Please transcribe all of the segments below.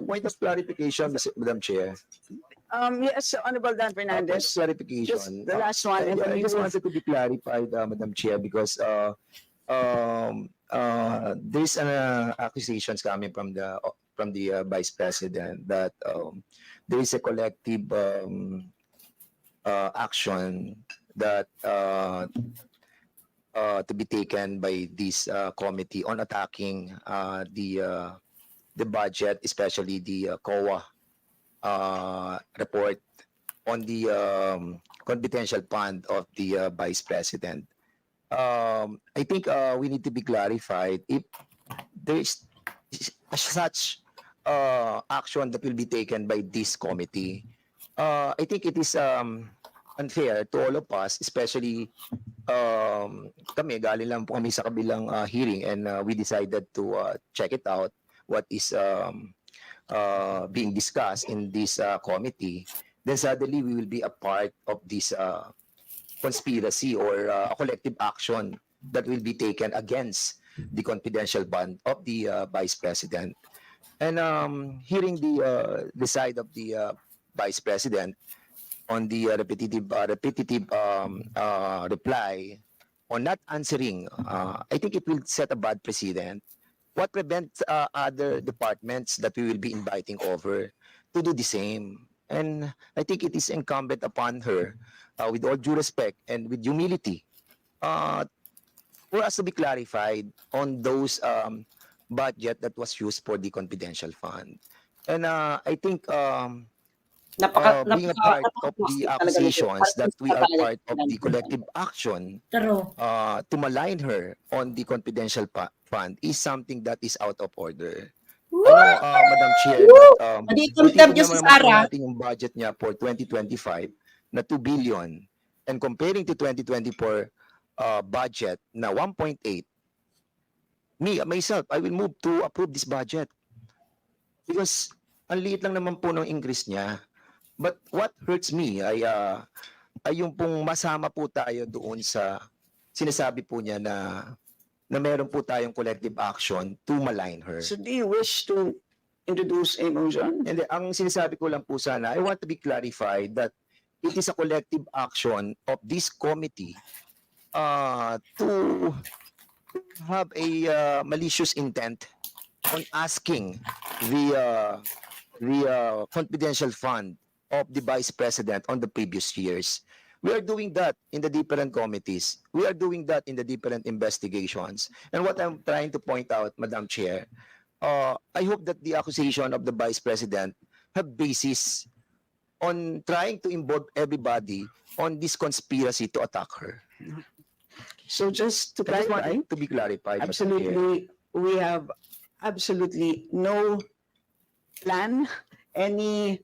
point of clarification, Madam Chair. Yes, Honorable Dan Point of Fernandez. clarification. Just the last one, and then I we just will- wanted to be clarified, Madam Chair, because there's accusations coming from the Vice President that there is a collective action that to be taken by this committee on attacking the budget, especially the COA report on the confidential fund of the Vice President. I think we need to be clarified if there is such action that will be taken by this committee. I think it is unfair to all of us, especially kami, galing lang po kami sa kabilang hearing, and we decided to check it out, what is being discussed in this committee. Then suddenly we will be a part of this conspiracy or a collective action that will be taken against the confidential fund of the Vice President. And hearing the side of the Vice President on the repetitive reply on not answering, I think it will set a bad precedent. What prevents other departments that we will be inviting over to do the same? And I think it is incumbent upon her, with all due respect and with humility, for us to be clarified on those budget that was used for the confidential fund. And I think being a part of the accusations that we are part of the collective action to malign her on the confidential fund is something that is out of order. Madam Chair, si Sarah. natin yung budget niya for 2025 na 2 billion and comparing to 2024 budget na 1.8, myself, I will move to approve this budget because ang liit lang naman po ng increase niya. But what hurts me ay yung pong masama po tayo doon sa sinasabi po niya na meron po tayong collective action to malign her. So do you wish to introduce a motion? And ang sinasabi ko lang po sana, I want to be clarified that it is a collective action of this committee to have a malicious intent on asking the confidential fund of the Vice President on the previous years. We are doing that in the different committees. We are doing that in the different investigations. And what I'm trying to point out, Madam Chair, I hope that the accusation of the Vice President have basis on trying to involve everybody on this conspiracy to attack her. So just to I just want clarify, it to be clarified. Madam Chair. absolutely, we have absolutely no plan, any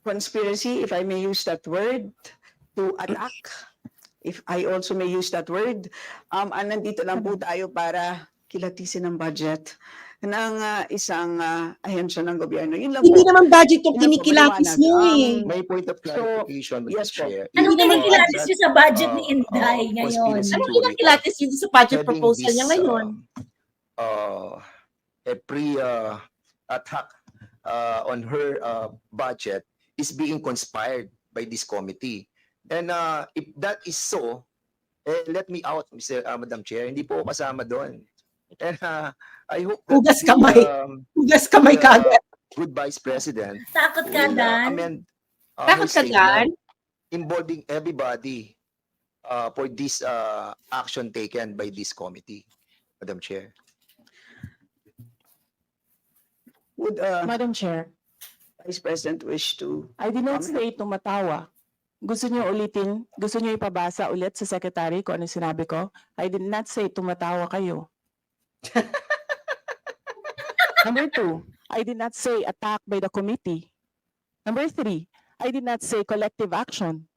conspiracy, if I may use that word, to attack, if I also may use that word. Nandito lang po tayo para kilatisin ang budget ng isang ahensya ng gobyerno. Yun lang Hindi po. naman budget yung Yun lang po, kinikilatis maliwanag. nyo eh. May point of clarification, Madam yes po. Chair. Anong If, kinikilatis niyo sa budget ni uh, Inday ngayon? conspiracy Anong theory kinikilatis niyo sa budget having proposal this, niya ngayon? A pre-attack on her budget is being conspired by this committee. And if that is so, let me out, Madam Chair. Hindi po ako kasama doon. And I hope that Hugas kamay. Hugas kamay the kagad. good Vice President Takot ka, will Dan? amend Takot her ka, statement involving everybody for this action taken by this committee, Madam Chair. Would Madam Chair, Vice President wish to? I did not say tumatawa. Gusto niyo ulitin? Gusto niyo ipabasa ulit sa secretary kung ano sinabi ko? I did not say tumatawa kayo. Number 2, I did not say attack by the committee. Number 3, I did not say collective action.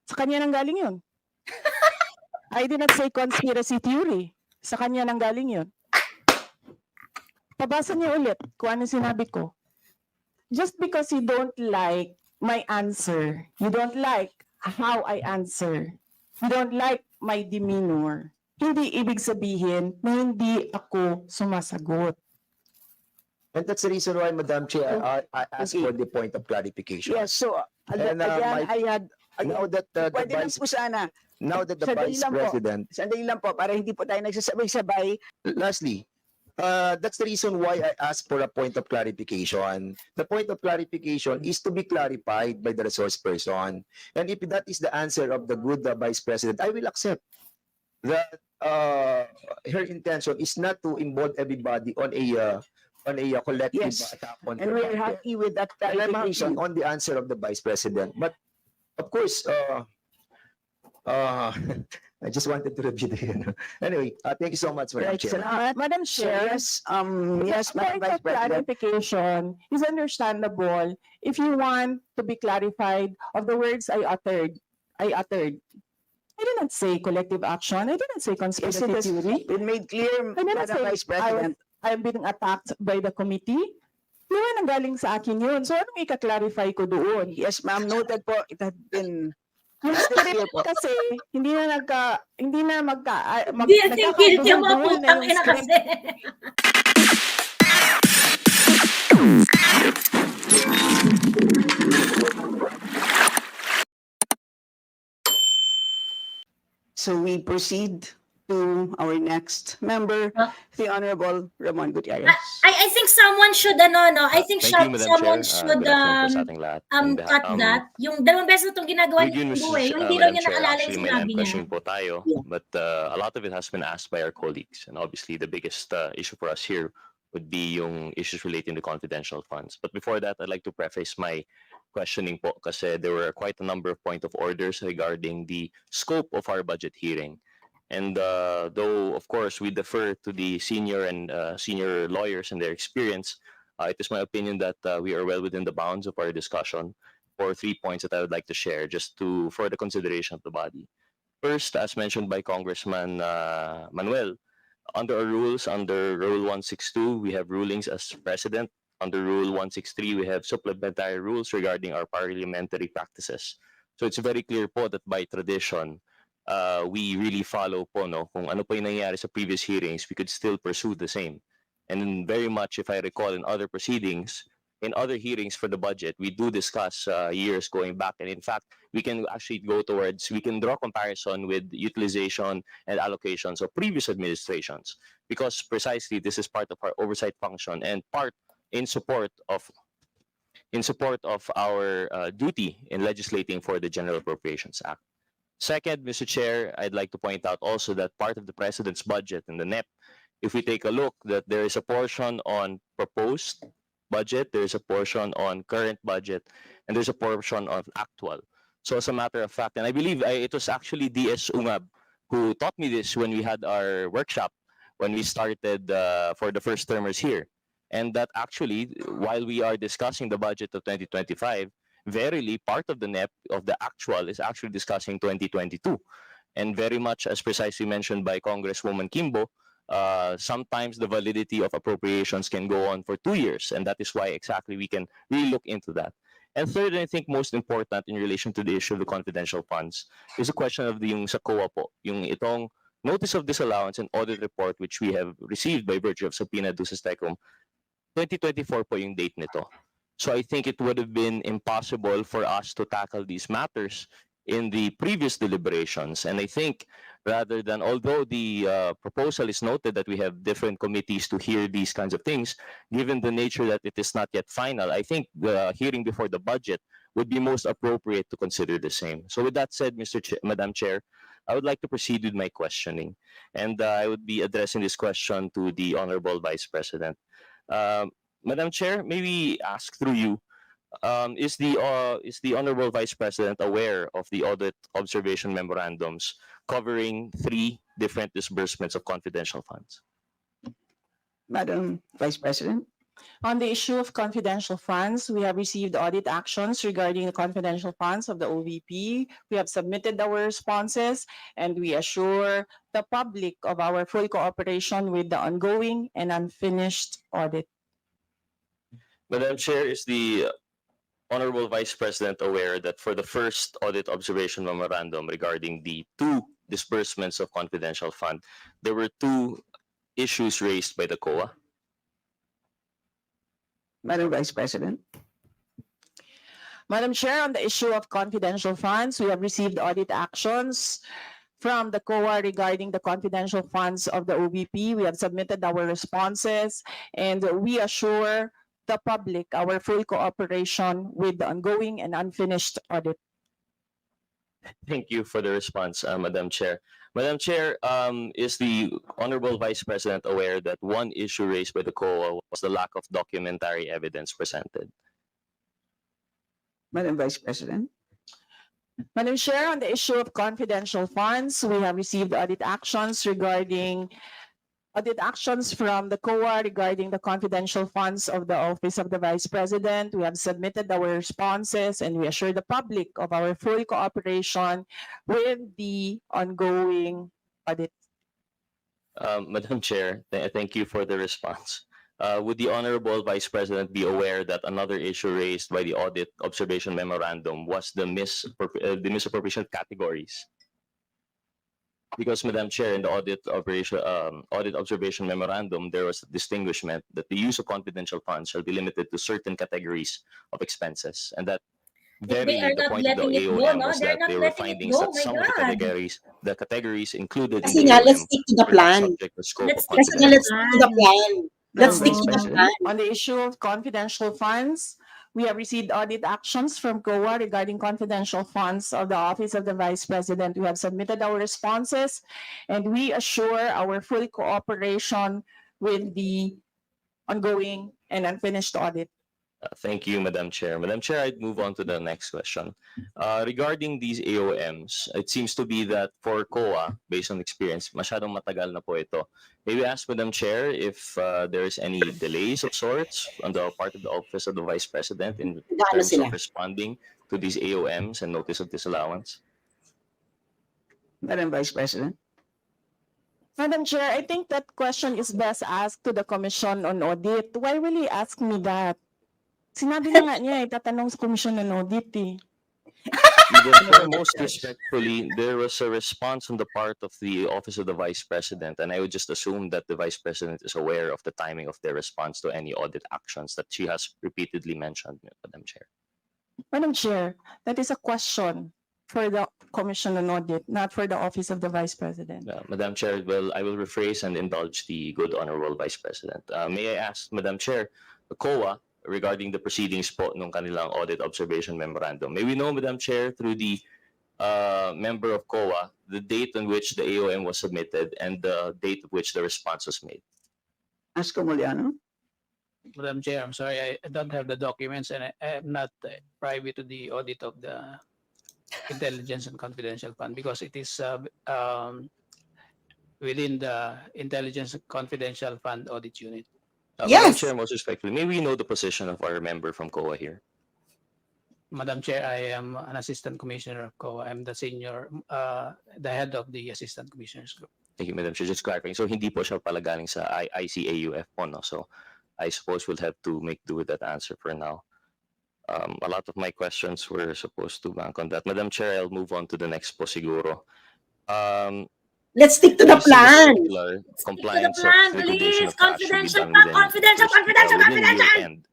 Sa kanya nang galing yun. I did not say conspiracy theory. Sa kanya nang galing yun. Pabasa niyo ulit kung ano sinabi ko. Just because you don't like my answer, you don't like how I answer, you don't like my demeanor, hindi ibig sabihin na hindi ako sumasagot. And that's the reason why, Madam Chair, I asked Okay. for the point of clarification. Yes, so And, again, my- I had, Now that the pwede lang Vice, po sana, now that the Sandali Vice lang po. President, sandali lang po, para hindi po tayo nagsasabay-sabay. lastly, that's the reason why I asked for a point of clarification. The point of clarification is to be clarified by the resource person. And if that is the answer of the good Vice President, I will accept that her intention is not to involve everybody on a collective Yes. attack on And her we're budget. happy with that And I'm happy clarification. on the answer of the Vice President. But of course, I just wanted to review the. Anyway, thank you so much, Madam Right, Chair. Madam So Chair, yes, yes, Madam Vice of President. clarification is understandable if you want to be clarified of the words I uttered. I did not say collective action. I did not say Yes, conspiracy it has theory. been made clear, I didn't Madam say Vice President. I'm being attacked by the committee. Di ba nanggaling sa akin yun? So anong ika-clarify ko doon? Yes, ma'am, noted po. It had been Yung crystal clear script po. kasi hindi na Hindi, I think guilty ang mga nagkakadulo-dulo na putang yung ina script. kasi. So we proceed to our next member, Huh? the Honorable Ramon Gutierrez. I think someone should, no, I think Thank you, Madam someone Chair. should, Good afternoon po sa ating lahat. And, cut that. Yung dalawang beses na itong ginagawa with ni you, Minggu Mrs. yung hindi raw Madam niya Chair, naalala yung actually, may sinabi line niya. question po tayo, Yeah. but a lot of it has been asked by our colleagues. And obviously, the biggest issue for us here would be yung issues relating to confidential funds. But before that, I'd like to preface my questioning po kasi there were quite a number of point of orders regarding the scope of our budget hearing. And though, of course, we defer to the senior lawyers and their experience, it is my opinion that we are well within the bounds of our discussion for 3 points that I would like to share just for the consideration of the body. First, as mentioned by Congressman Manuel, under our rules, under Rule 162, we have rulings as president. Under Rule 163, we have supplementary rules regarding our parliamentary practices. So it's very clear po that by tradition, we really follow po, no, kung ano po yung nangyayari sa previous hearings, we could still pursue the same. And very much, if I recall, in other proceedings, in other hearings for the budget, we do discuss years going back. And in fact, we can actually we can draw comparison with utilization and allocations of previous administrations, because precisely this is part of our oversight function and part in support of our duty in legislating for the General Appropriations Act. Second, Mr. Chair, I'd like to point out also that part of the President's budget in the NEP, if we take a look, that there is a portion on proposed budget, there's a portion on current budget, and there's a portion on actual. So as a matter of fact, and I believe it was actually DS Ungab who taught me this when we had our workshop, when we started for the first termers here. And that actually, while we are discussing the budget of 2025, verily part of the NEP of the actual is actually discussing 2022. And very much as precisely mentioned by Congresswoman Kimbo, sometimes the validity of appropriations can go on for 2 years. And that is why exactly we can really look into that. And third, and I think most important in relation to the issue of the confidential funds, is a question of yung sa COA po, yung itong notice of disallowance and audit report which we have received by virtue of subpoena duces tecum, 2024 po yung date nito. So I think it would have been impossible for us to tackle these matters in the previous deliberations. And I think rather than, although the proposal is noted that we have different committees to hear these kinds of things, given the nature that it is not yet final, I think the hearing before the budget would be most appropriate to consider the same. So with that said, Madam Chair, I would like to proceed with my questioning. And I would be addressing this question to the Honorable Vice President. Madam Chair, maybe ask through you, is the Honorable Vice President aware of the audit observation memorandums covering 3 different disbursements of confidential funds? Madam Vice President. On the issue of confidential funds, we have received audit actions regarding the confidential funds of the OVP. We have submitted our responses, and we assure the public of our full cooperation with the ongoing and unfinished audit. Madam Chair, is the Honorable Vice President aware that for the first audit observation memorandum regarding the 2 disbursements of confidential fund, there were 2 issues raised by the COA? Madam Vice President. Madam Chair, on the issue of confidential funds, we have received audit actions from the COA regarding the confidential funds of the OVP. We have submitted our responses, and we assure the public our full cooperation with the ongoing and unfinished audit. Thank you for the response, Madam Chair. Madam Chair, is the Honorable Vice President aware that one issue raised by the COA was the lack of documentary evidence presented? Madam Vice President. Madam Chair, on the issue of confidential funds, we have received audit actions from the COA regarding the confidential funds of the Office of the Vice President. We have submitted our responses, and we assure the public of our full cooperation with the ongoing audit. Madam Chair, thank you for the response. Would the Honorable Vice President be aware that another issue raised by the Audit Observation Memorandum was the misappropriation categories? Because, Madam Chair, in the Audit Observation Memorandum, there was a distinguishment that the use of confidential funds shall be limited to certain categories of expenses, and that They verily are the not point of the letting it go, AOM no? was They're that not they were letting it finding go, that my some of God. the categories included in Kasi the nga, let's AOM stick to the were not plan. subject to scope Let's of stick Kasi nga, to let's stick to the plan. Let's stick to the President. plan. On the issue of confidential funds, we have received audit actions from COA regarding confidential funds of the Office of the Vice President. We have submitted our responses, and we assure our full cooperation with the ongoing and unfinished audit. Thank you, Madam Chair. Madam Chair, I'd move on to the next question. Regarding these AOMs, it seems to be that for COA, based on experience, masyadong matagal na po ito. May we ask, Madam Chair, if there is any delays of sorts on the part of the Office of the Vice President in Gaano terms sila? of responding to these AOMs and notice of disallowance? Madam Vice President. Madam Chair, I think that question is best asked to the Commission on Audit. Why will you ask me that? Sinabi na nga niya, itatanong sa Commission on Audit eh. Madam Chair, most respectfully, there was a response on the part of the Office of the Vice President, and I would just assume that the Vice President is aware of the timing of their response to any audit actions that she has repeatedly mentioned, Madam Chair. Madam Chair, that is a question for the Commission on Audit, not for the Office of the Vice President. Madam Chair, well, I will rephrase and indulge the good Honorable Vice President. May I ask, Madam Chair, the COA, regarding the proceedings po nung kanilang Audit Observation Memorandum. May we know, Madam Chair, through the member of COA, the date on which the AOM was submitted and the date of which the response was made? Asko Moliano. Madam Chair, I'm sorry, I don't have the documents and I am not privy to the audit of the Intelligence and Confidential Fund because it is within the Intelligence and Confidential Fund Audit Unit. Madam Yes. Chair, most respectfully, may we know the position of our member from COA here? Madam Chair, I am an Assistant Commissioner of COA. I'm the the head of the Assistant Commissioners Group. Thank you, Madam Chair. Just clarifying. So hindi po siya pala galing sa ICAUF po, no? So I suppose we'll have to make do with that answer for now. A lot of my questions were supposed to bank on that. Madam Chair, I'll move on to the next po siguro. Let's stick to the Based on plan. circular, compliance of plan, liquidation please. of cash should be Confidential done plan, within confidential, within confidential. year-end.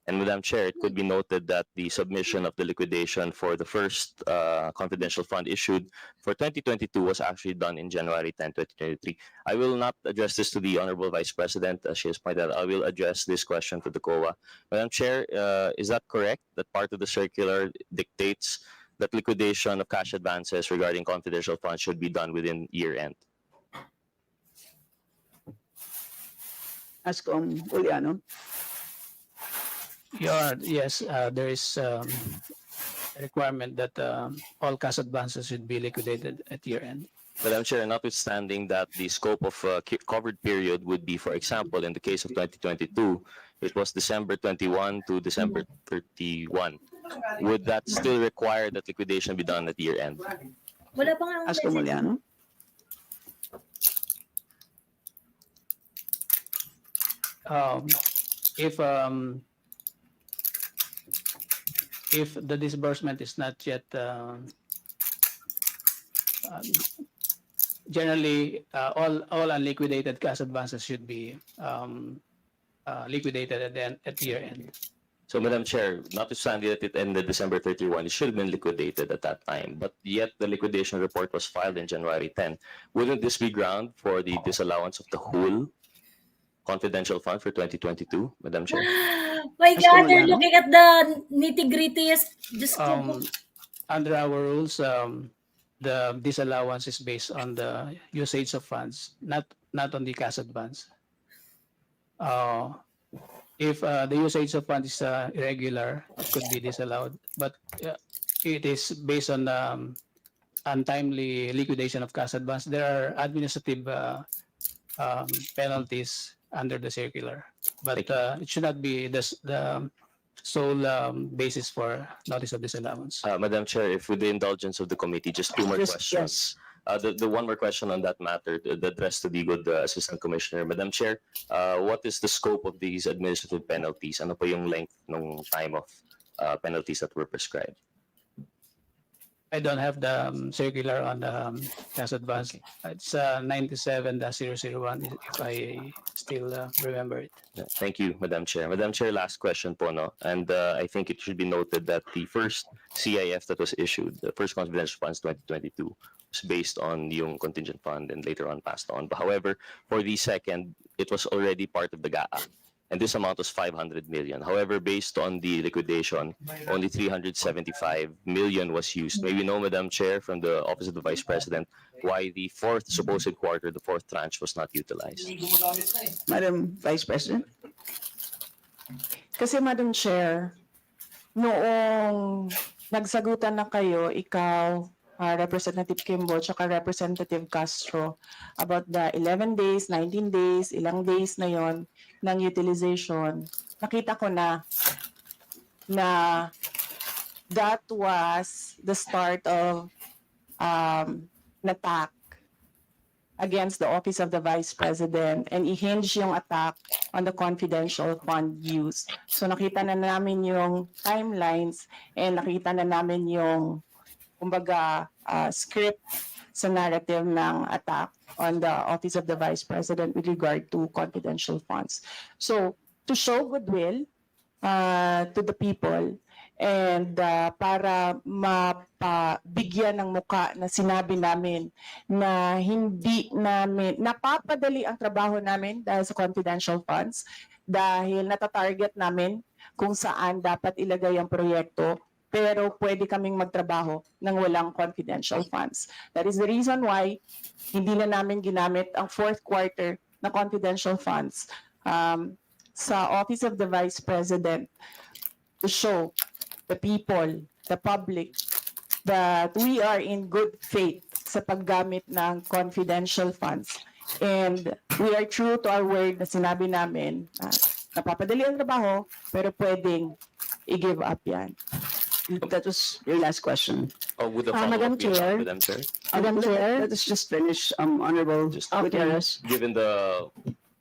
And Madam Chair, it could be noted that the submission of the liquidation for the first confidential fund issued for 2022 was actually done in January 10, 2023. I will not address this to the Honorable Vice President, as she has pointed out. I will address this question to the COA. Madam Chair, is that correct, that part of the circular dictates that liquidation of cash advances regarding confidential funds should be done within year-end? Asko Moliano. Yes, there is a requirement that all cash advances should be liquidated at year end. Madam Chair, notwithstanding that the scope of covered period would be, for example, in the case of 2022, it was December 21 to December 31. Would that still require that liquidation be done at year end? Wala pa nga ang Asko message. Moliano. If the disbursement is not yet generally all unliquidated cash advances should be liquidated at year end. So, Madam Chair, notwithstanding that it ended December 31, it should have been liquidated at that time, but yet the liquidation report was filed in January 10. Wouldn't this be ground for the disallowance of the whole confidential fund for 2022, Madam Chair? My Mr. God, they're Molano? looking at the nitty-gritties. Just Under our rules, the disallowance is based on the usage of funds, not on the cash advance. If the usage of funds is irregular, it could be disallowed, but it is based on untimely liquidation of cash advance. There are administrative penalties under the circular, but it should not be the sole basis for notice of disallowance. Madam Chair, if with the indulgence of the committee, just two more Yes, questions. The one more question on that matter, the address to the good Assistant Commissioner. Madam Chair, what is the scope of these administrative penalties? Ano po yung length ng time of penalties that were prescribed? I don't have the circular on the cash advance. It's 97-001 if I still remember it. Thank you, Madam Chair. Madam Chair, last question po, no? And I think it should be noted that the first CIF that was issued, the first confidential funds 2022, was based on yung contingent fund and later on passed on. But however, for the second, it was already part of the GAA. And this amount was 500 million. However, based on the liquidation, only 375 million was used. May we know, Madam Chair, from the Office of the Vice President, why the fourth supposed quarter, the fourth tranche, was not utilized? Madam Vice President? Kasi Madam Chair, noong nagsagutan na kayo, ikaw, Representative Kimbo, tsaka Representative Castro, about the 11 days, 19 days, ilang days na yon ng utilization, nakita ko na that was the start of an attack against the Office of the Vice President, and i-hinge yung attack on the confidential fund use. So nakita na namin yung timelines and nakita na namin yung kumbaga script sa narrative ng attack on the Office of the Vice President with regard to confidential funds. So to show goodwill to the people and para mapabigyan ng muka na sinabi namin na hindi namin napapadali ang trabaho namin dahil sa confidential funds, dahil natatarget namin kung saan dapat ilagay ang proyekto, pero pwede kaming magtrabaho ng walang confidential funds. That is the reason why hindi na namin ginamit ang fourth quarter na confidential funds sa Office of the Vice President to show the people, the public, that we are in good faith sa paggamit ng confidential funds. And we are true to our word na sinabi namin, napapadali ang trabaho, pero pwedeng i-give up yan. That was your last question. Oh, would the Madam follow-up be allowed, Chair. Madam Chair? Madam Chair? Let us just finish, Honorable Just- Gutierrez. Given the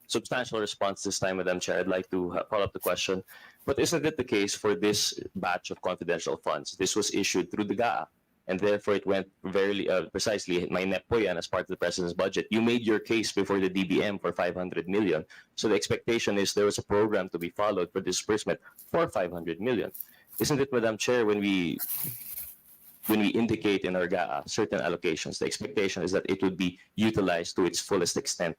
substantial response this time, Madam Chair, I'd like to follow up the question. But isn't it the case for this batch of confidential funds? This was issued through the GAA, and therefore it went very precisely, may NEP po yan as part of the President's budget. You made your case before the DBM for 500 million. So the expectation is there was a program to be followed for disbursement for 500 million. Isn't it, Madam Chair, when we indicate in our GAA certain allocations, the expectation is that it would be utilized to its fullest extent?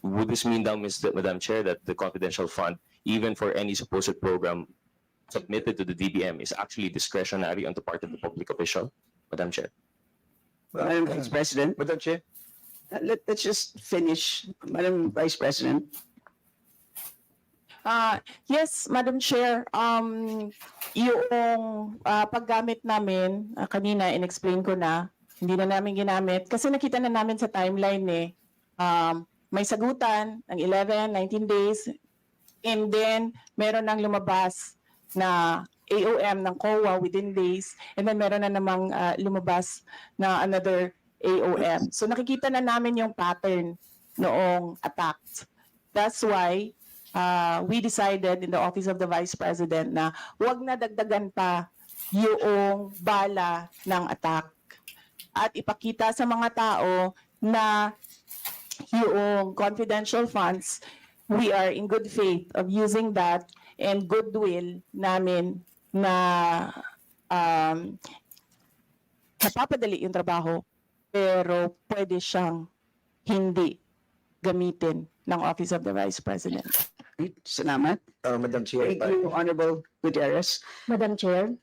Would this mean now, Madam Chair, that the confidential fund, even for any supposed program submitted to the DBM, is actually discretionary on the part of the public official? Madam Chair. Madam Vice President, Madam Chair? let's just finish. Madam Vice President. Yes, Madam Chair, yung paggamit namin, kanina in-explain ko na, hindi na namin ginamit. Kasi nakita na namin sa timeline may sagutan ng 11, 19 days, and then meron nang lumabas na AOM ng COA within days, and then meron na namang lumabas na another AOM. So nakikita na namin yung pattern noong attacks. That's why we decided in the Office of the Vice President na wag na dagdagan pa yung bala ng attack at ipakita sa mga tao na yung confidential funds we are in good faith of using that and goodwill namin na napapadali yung trabaho pero pwede siyang hindi gamitin ng Office of the Vice President. Salamat. Madam Chair, Thank you, Honorable Gutierrez. Madam Chair,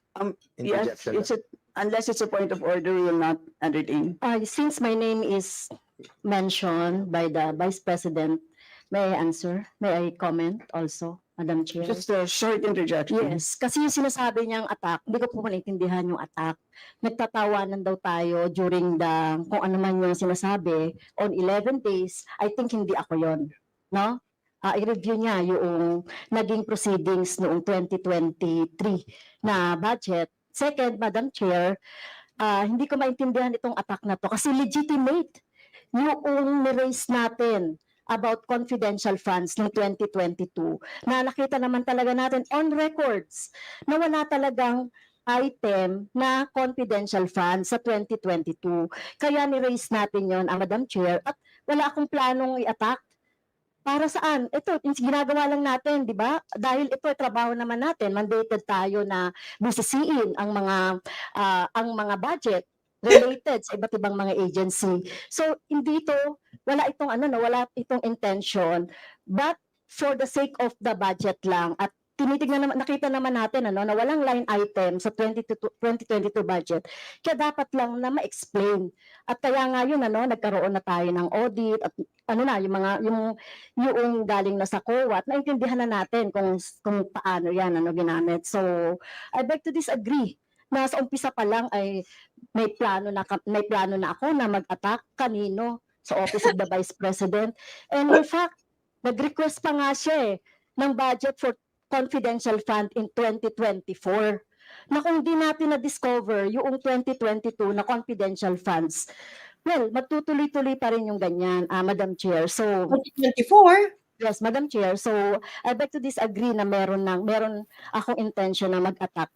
Yes, interjection. unless it's a point of order, we will not entertain. since my name is mentioned by the Vice President, may I answer? May I comment also, Madam Chair? Just a short interjection. Yes, kasi yung sinasabi niyang attack, hindi ko po maintindihan yung attack. Nagtatawanan daw tayo during the, kung ano man yung sinasabi, on 11 days, I think hindi ako yon, no? I-review niya yung naging proceedings noong 2023 na budget. Second, Madam Chair, hindi ko maintindihan itong attack na to kasi legitimate yung ni-raise natin about confidential funds ng 2022 na nakita naman talaga natin on records na wala talagang item na confidential funds sa 2022. Kaya ni-raise natin yon, Madam Chair, at wala akong planong i-attack. Para saan? Ito, ginagawa lang natin, di ba? Dahil ito, trabaho naman natin, mandated tayo na busisiin ang mga budget related sa iba't ibang mga agency. So, hindi ito, wala itong intention, but for the sake of the budget lang, at tinitignan naman, nakita naman natin na walang line item sa 2022 budget. Kaya dapat lang na ma-explain. At kaya nga yun, nagkaroon na tayo ng audit at yung galing na sa COA at naintindihan na natin kung paano yan, ginamit. So, I beg to disagree na sa umpisa pa lang ay may plano na ako na mag-attack kanino sa Office of the Vice President. And in fact, nag-request pa nga siya ng budget for confidential fund in 2024 na kung di natin na-discover yung 2022 na confidential funds, well, magtutuloy-tuloy pa rin yung ganyan, Madam Chair. So, 2024? yes, Madam Chair. So, I beg to disagree na meron akong intention na mag-attack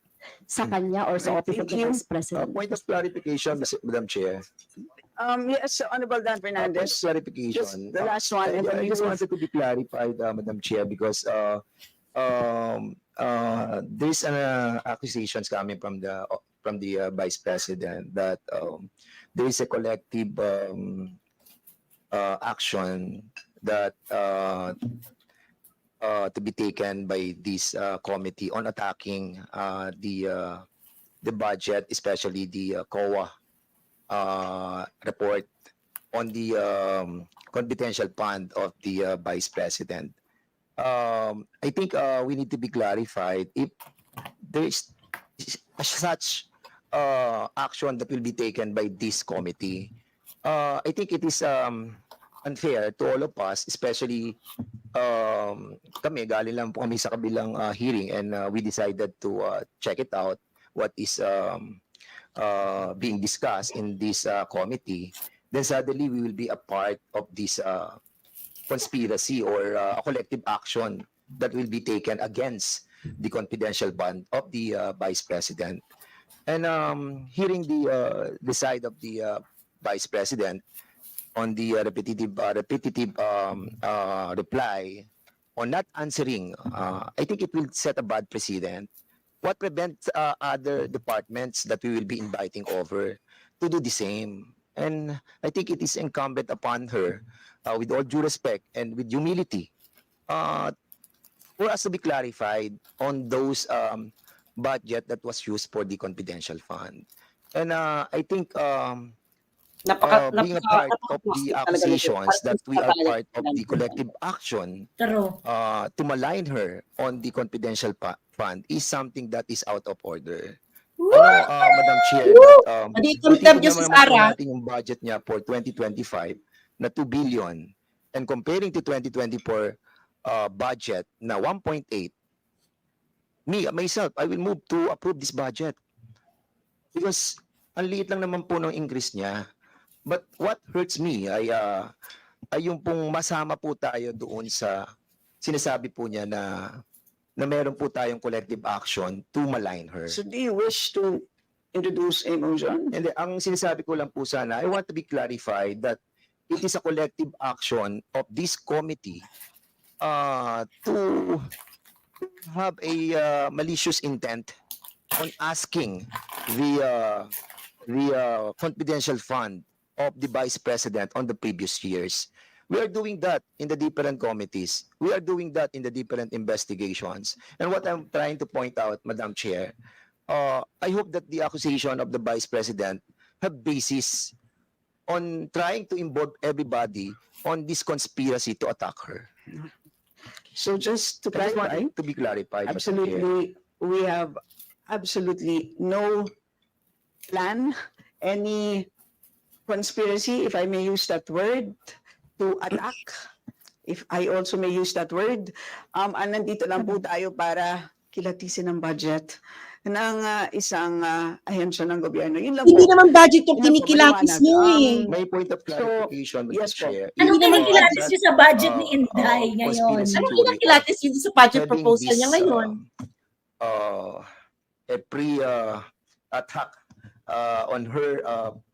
sa kanya or sa Office of the Thank you. Vice President. Point of clarification, Madam Chair. Yes, Honorable Dan Point of Fernandez. clarification. Just the last one, and then I we just will- wanted to be clarified, Madam Chair, because there's accusations coming from the Vice President that there is a collective action that to be taken by this committee on attacking the budget, especially the COA report on the confidential fund of the Vice President. I think we need to be clarified if there is such action that will be taken by this committee. I think it is unfair to all of us, especially kami, galing lang po kami sa kabilang hearing and we decided to check it out, what is being discussed in this committee. Then suddenly we will be a part of this conspiracy or a collective action that will be taken against the confidential fund of the Vice President. And hearing the side of the Vice President on the repetitive reply on not answering, I think it will set a bad precedent. What prevents other departments that we will be inviting over to do the same? And I think it is incumbent upon her, with all due respect and with humility, for us to be clarified on those budget that was used for the confidential fund. And I think being a part of the accusations that we are part of the collective action True. to malign her on the confidential fund is something that is out of order. Madam Chair, Hindi contempt niyo si naman po Sarah. natin yung budget niya for 2025 na 2 billion and comparing to 2024 budget na 1.8, myself, I will move to approve this budget. Because ang liit lang naman po ng increase niya. But what hurts me ay yung pong masama po tayo doon sa sinasabi po niya na meron po tayong collective action to malign her. So do you wish to introduce a motion? And ang sinasabi ko lang po sana, I want to be clarified that it is a collective action of this committee to have a malicious intent on asking the confidential fund of the vice president on the previous years. We are doing that in the different committees. We are doing that in the different investigations. And what I'm trying to point out, Madam Chair, I hope that the accusation of the vice president have basis on trying to involve everybody on this conspiracy to attack her. So just to I just want clarify, it to be clarified. Madam Chair. absolutely, we have absolutely no plan, any conspiracy, if I may use that word, to attack, if I also may use that word. Nandito lang po tayo para kilatisin ang budget ng isang ahensya ng gobyerno. Yun lang Hindi po. naman budget yung Yun lang po, kinikilatis maliwanag. nyo eh. May point of clarification, Madam yes po. Chair. Anong If, kinikilatis niyo sa budget ni uh, Inday ngayon? conspiracy Anong theory kinikilatis yun sa budget having proposal niya this, ngayon? A pre-attack on her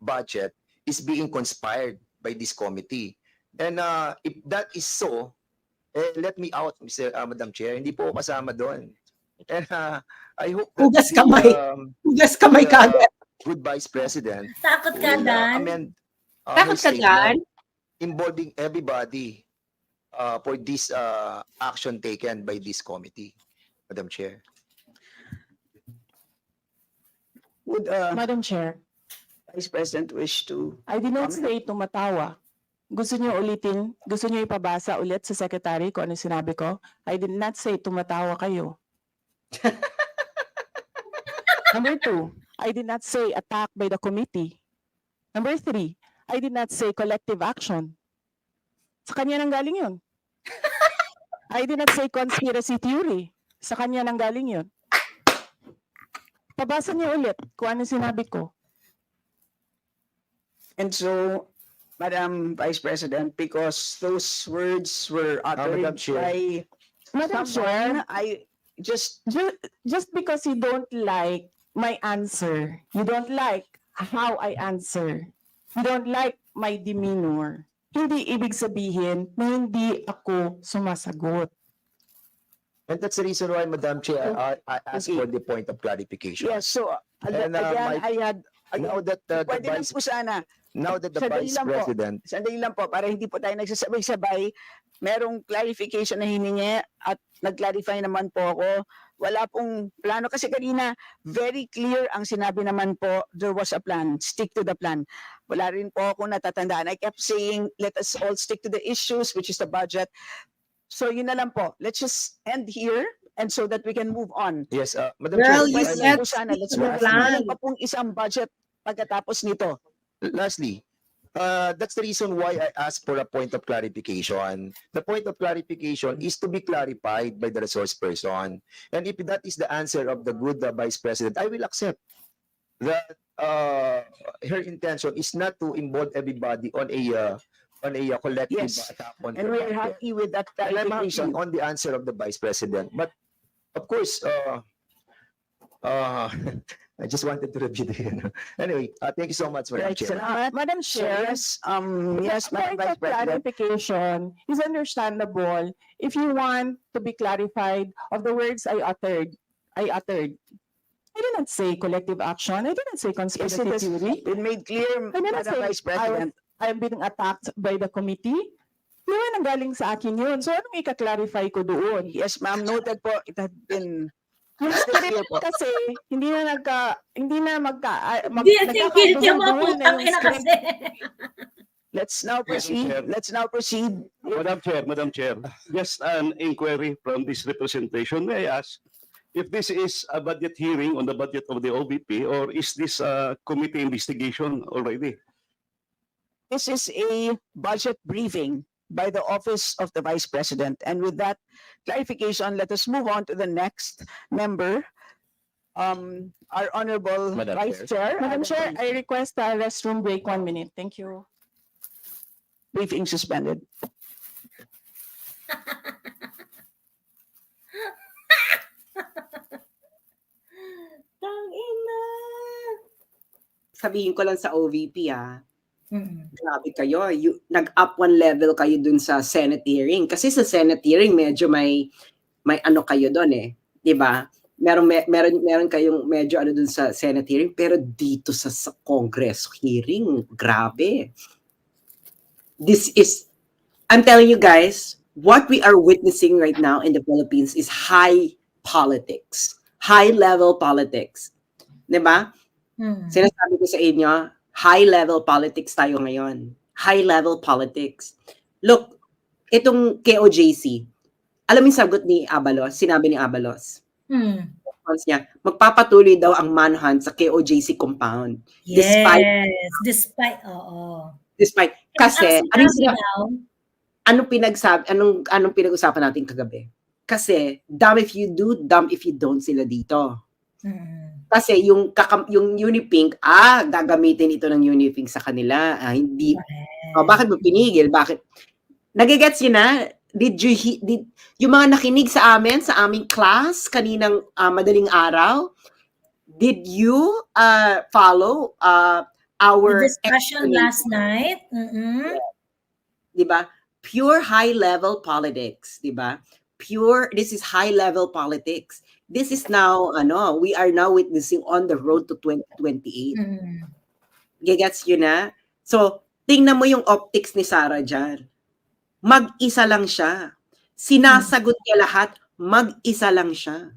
budget is being conspired by this committee. And if that is so, let me out, Madam Chair. Hindi po ako kasama doon. And I hope that Hugas kamay. Hugas kamay the, kagad. good Vice President Takot ka, will Dan? amend Takot her ka, statement Dan? involving everybody for this action taken by this committee, Madam Chair. Would Madam Chair, Vice President wish to I did not Comment? say tumatawa. Gusto niyo ulitin? Gusto niyo ipabasa ulit sa secretary kung ano sinabi ko? I did not say tumatawa kayo. Number 2, I did not say attack by the committee. Number 3, I did not say collective action. Sa kanya nang galing yun. I did not say conspiracy theory. Sa kanya nang galing yun. Pabasa niyo ulit kung ano sinabi ko. And so, Madam Vice President, because those words were uttered Madam Chair. by Madam someone, Chair, I just just because you don't like my answer, you don't like how I answer, you don't like my demeanor, hindi ibig sabihin na hindi ako sumasagot. And that's the reason why, Madam Chair, I asked Okay. for the point of clarification. yes. So And, again, Now that the pwede lang Vice, po sana. now that the Sandali Vice lang po. President, Sandali lang po, para hindi po tayo nagsasabay-sabay. Merong clarification na hiningi at nag-clarify naman po ako. Wala pong plano kasi kanina very clear ang sinabi naman po, there was a plan, stick to the plan. Wala rin po ako natatandaan. I kept saying, let us all stick to the issues, which is the budget. So yun na lang po. Let's just end here and so that we can move on. yes, Madam Girl, Chair, you if I may- said Po sana, let's stick to the move on. plan. Meron pa pong isang budget pagkatapos nito. lastly, that's the reason why I asked for a point of clarification. The point of clarification is to be clarified by the resource person. And if that is the answer of the good Vice President, I will accept that her intention is not to involve everybody on a collective Yes. attack on And her we're budget. happy with that And I'm happy clarification. on the answer of the Vice President. But of course, I just wanted to review the anyway. Thank you so much, Madam Right, Chair. salamat. Madam So, Chair, yes, Madam point Vice of President. clarification is understandable if you want to be clarified of the words I uttered. I did not say collective action. I did not say conspiracy it has theory. been made clear, I did not Madam say Vice President. I'm being attacked by the committee. Di ba nanggaling sa akin yun? So anong ika-clarify ko doon? Yes, ma'am, noted po. It had been, Yung clear script po. kasi hindi na Hindi, I think guilty ang mga nagkakagulo-gulo na putang yung ina script. kasi. let's now proceed. Chair. Let's now proceed. Madam Chair, just an inquiry from this representation. May I ask if this is a budget hearing on the budget of the OVP or is this a committee investigation already? This is a budget briefing by the Office of the Vice President. And with that clarification, let us move on to the next member. Our Honorable Madam Vice Chair. Madam Chair, I request a restroom break 1 minute. Thank you. Briefing suspended. Tang ina. Sabihin ko lang sa OVP Mm. Grabe kayo, nag-up one level kayo dun sa Senate hearing. Kasi sa Senate hearing, medyo may ano kayo doon eh, 'di ba? Meron kayong medyo ano dun sa Senate hearing, pero dito sa Congress hearing, grabe. I'm telling you guys, what we are witnessing right now in the Philippines is high politics, high level politics. 'Di ba? Sinasabi ko sa inyo, high level politics tayo ngayon. High level politics. Look, itong KOJC, alam mo yung sagot ni Abalos? Sinabi ni Abalos. Response niya, magpapatuloy daw ang manhunt sa KOJC compound. Yes, oo. Despite, kasi, Ang anong pinag-usapan natin kagabi? Kasi, dumb if you do, dumb if you don't sila dito. Kasi yung Unipink, gagamitin ito ng Unipink sa kanila. Hindi. Bakit mo pinigil? Bakit? Nagigets yun na? Yung mga nakinig sa aming class kaninang madaling araw, did you follow our the discussion last night? Diba? Pure high-level politics, diba? This is high-level politics. This is now, we are now witnessing on the road to 2028. Gigets yun na? So, tingnan mo yung optics ni Sarah dyan. Mag-isa lang siya. Sinasagot niya lahat, mag-isa lang siya.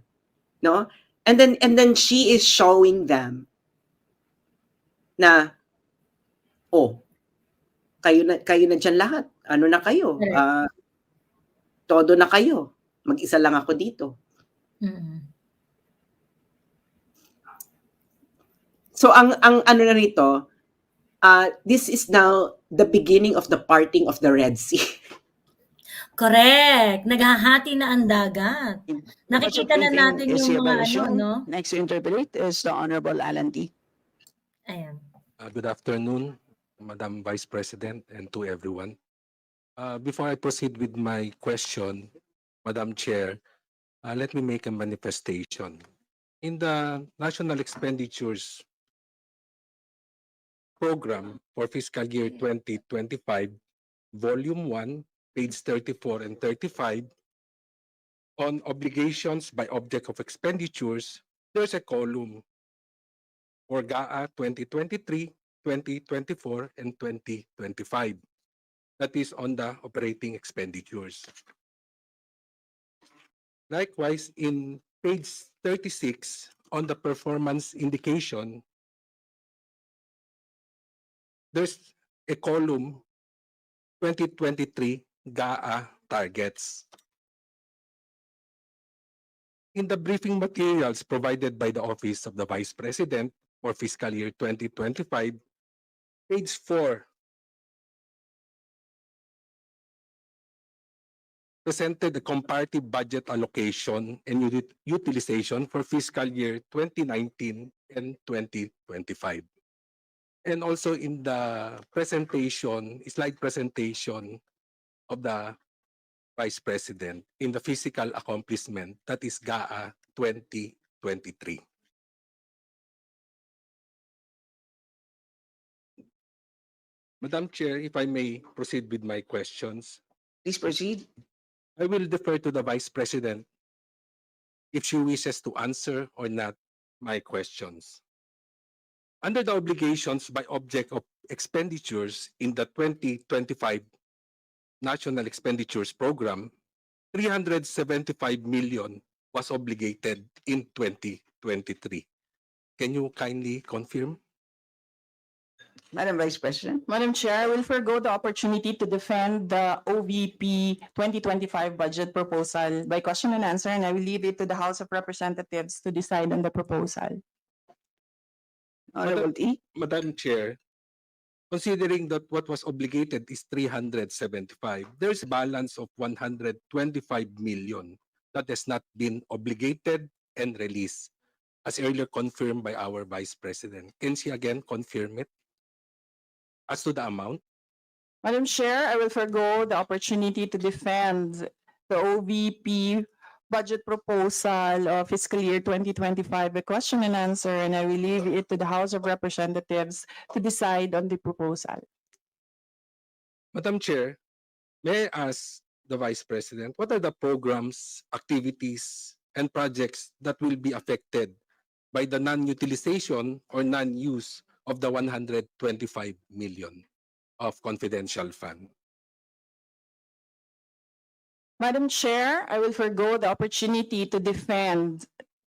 No? And then she is showing them na, kayo na dyan lahat. Ano na kayo? Todo na kayo. Mag-isa lang ako dito. So ang ano na rito, this is now the beginning of the parting of the Red Sea. Correct. Naghahati na ang dagat. Nakikita na natin yung mga no? Next to interpret is the Honorable Alan T. Ayan. Good afternoon, Madam Vice President, and to everyone. Before I proceed with my question, Madam Chair, let me make a manifestation. In the National Expenditures Program for Fiscal Year 2025, Volume 1, page 34 and 35, on obligations by object of expenditures, there's a column for GAA 2023, 2024, and 2025. That is on the operating expenditures. Likewise, in page 36, on the performance indication, there's a column 2023 GAA targets. In the briefing materials provided by the Office of the Vice President for fiscal year 2025, page 4 presented the comparative budget allocation and utilization for fiscal year 2019 and 2025. And also in the presentation, slide presentation of the Vice President in the physical accomplishment, that is GAA 2023. Madam Chair, if I may proceed with my questions. Please proceed. I will defer to the Vice President if she wishes to answer or not my questions. Under the obligations by object of expenditures in the 2025 National Expenditures Program, 375 million was obligated in 2023. Can you kindly confirm? Madam Vice President. Madam Chair, I will forgo the opportunity to defend the OVP 2025 budget proposal by question and answer, and I will leave it to the House of Representatives to decide on the proposal. Honorable T. Madam Chair, considering that what was obligated is 375, there's a balance of 125 million that has not been obligated and released, as earlier confirmed by our Vice President. Can she again confirm it? As to the amount? Madam Chair, I will forgo the opportunity to defend the OVP budget proposal of fiscal year 2025 by question and answer, and I will leave it to the House of Representatives to decide on the proposal. Madam Chair, may I ask the Vice President, what are the programs, activities, and projects that will be affected by the non-utilization or non-use of the 125 million of confidential fund? Madam Chair, I will forgo the opportunity to defend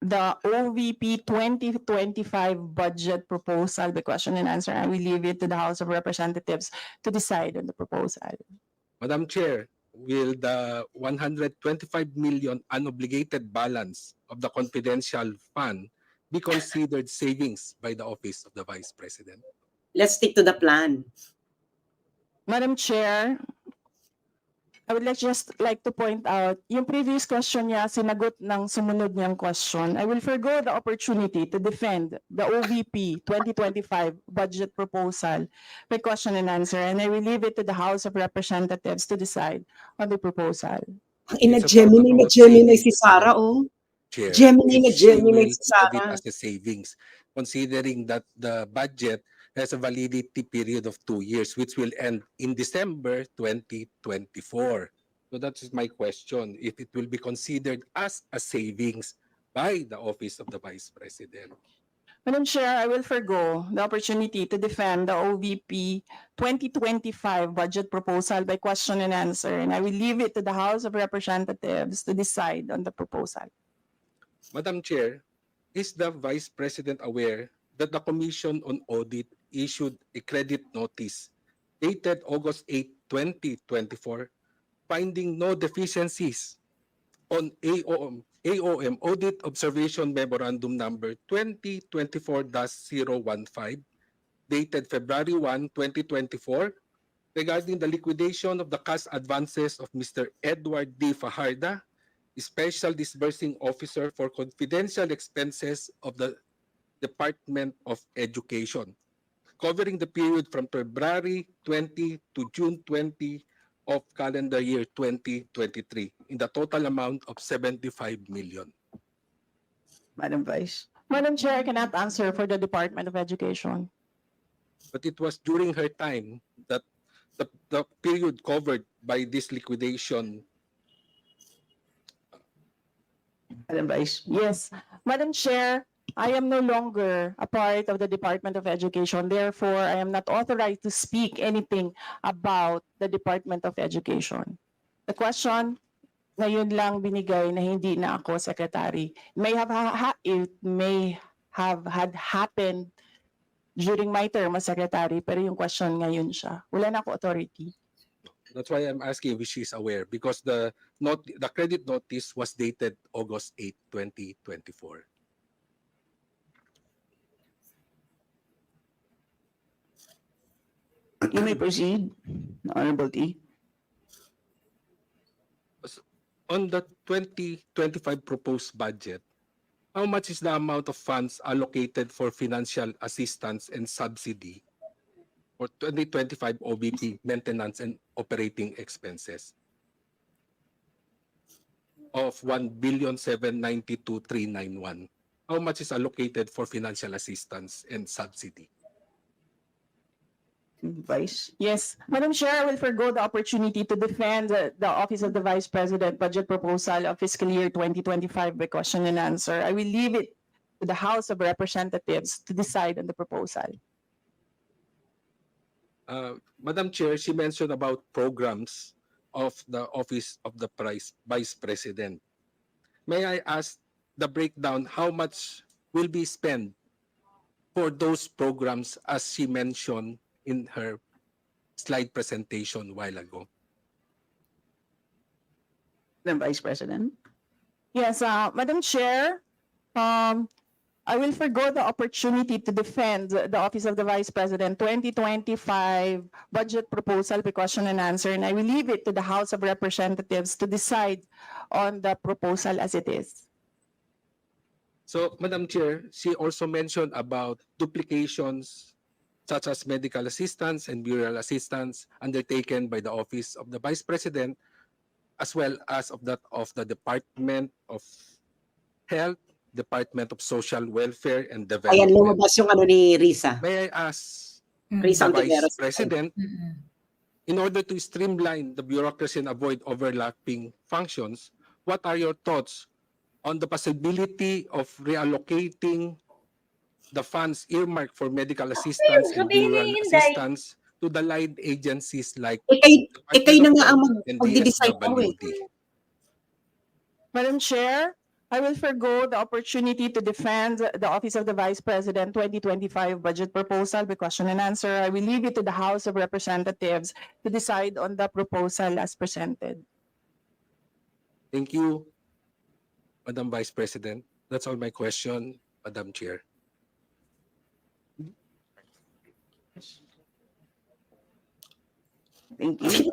the OVP 2025 budget proposal. The question and answer, I will leave it to the House of Representatives to decide on the proposal. Madam Chair, will the 125 million unobligated balance of the confidential fund be considered savings by the Office of the Vice President? Let's stick to the plan. Madam Chair, I would just like to point out, yung previous question niya, sinagot ng sumunod niyang question. I will forgo the opportunity to defend the OVP 2025 budget proposal by question and answer, and I will leave it to the House of Representatives to decide on the proposal. Ang ina It's Gemini na about Gemini savings, si Sarah, oh. Chair, Gemini na if she Gemini will si look at it Sarah. as a savings, considering that the budget has a validity period of 2 years, which will end in December 2024. So that is my question, if it will be considered as a savings by the Office of the Vice President. Madam Chair, I will forgo the opportunity to defend the OVP 2025 budget proposal by question and answer, and I will leave it to the House of Representatives to decide on the proposal. Madam Chair, is the Vice President aware that the Commission on Audit issued a credit notice dated August 8, 2024, finding no deficiencies on AOM Audit Observation Memorandum number 2024-015 dated February 1, 2024 regarding the liquidation of the cash advances of Mr. Edward D. Fajarda, Special Disbursing Officer for confidential expenses of the Department of Education, covering the period from February 20 to June 20 of calendar year 2023 in the total amount of 75 million. Madam Vice. Madam Chair, I cannot answer for the Department of Education. But it was during her time that the period covered by this liquidation. Madam Vice. Yes, Madam Chair, I am no longer a part of the Department of Education. Therefore, I am not authorized to speak anything about the Department of Education. The question, ngayon lang binigay na hindi na ako secretary. It may have had happened during my term as secretary, pero yung question ngayon siya. Wala na ako authority. That's why I'm asking if she is aware, because the credit notice was dated August 8, 2024. You may proceed, Honorable T. On the 2025 proposed budget, how much is the amount of funds allocated for financial assistance and subsidy for 2025 OBP maintenance and operating expenses of 1,792,391? How much is allocated for financial assistance and subsidy? Vice. Yes, Madam Chair, I will forgo the opportunity to defend the Office of the Vice President budget proposal of fiscal year 2025 by question and answer. I will leave it to the House of Representatives to decide on the proposal. Madam Chair, she mentioned about programs of the Office of the Vice President. May I ask the breakdown, how much will be spent for those programs as she mentioned in her slide presentation a while ago? Madam Vice President. Yes, Madam Chair, I will forgo the opportunity to defend the Office of the Vice President 2025 budget proposal by question and answer, and I will leave it to the House of Representatives to decide on the proposal as it is. So, Madam Chair, she also mentioned about duplications such as medical assistance and burial assistance undertaken by the Office of the Vice President, as well as of that of the Department of Health, Department of Social Welfare and Ayan, Development. lumabas yung ano ni Risa. May I ask Risa the Vice Ontiveros. President in order to streamline the bureaucracy and avoid overlapping functions, what are your thoughts on the possibility of reallocating the funds earmarked for medical assistance and sabihin rural ni Inday. assistance to the allied agencies like Kayo na nga ang and magde-decide po eh. DSWD? Madam Chair, I will forgo the opportunity to defend the Office of the Vice President 2025 budget proposal by question and answer. I will leave it to the House of Representatives to decide on the proposal as presented. Thank you, Madam Vice President. That's all my question, Madam Chair. Thank you.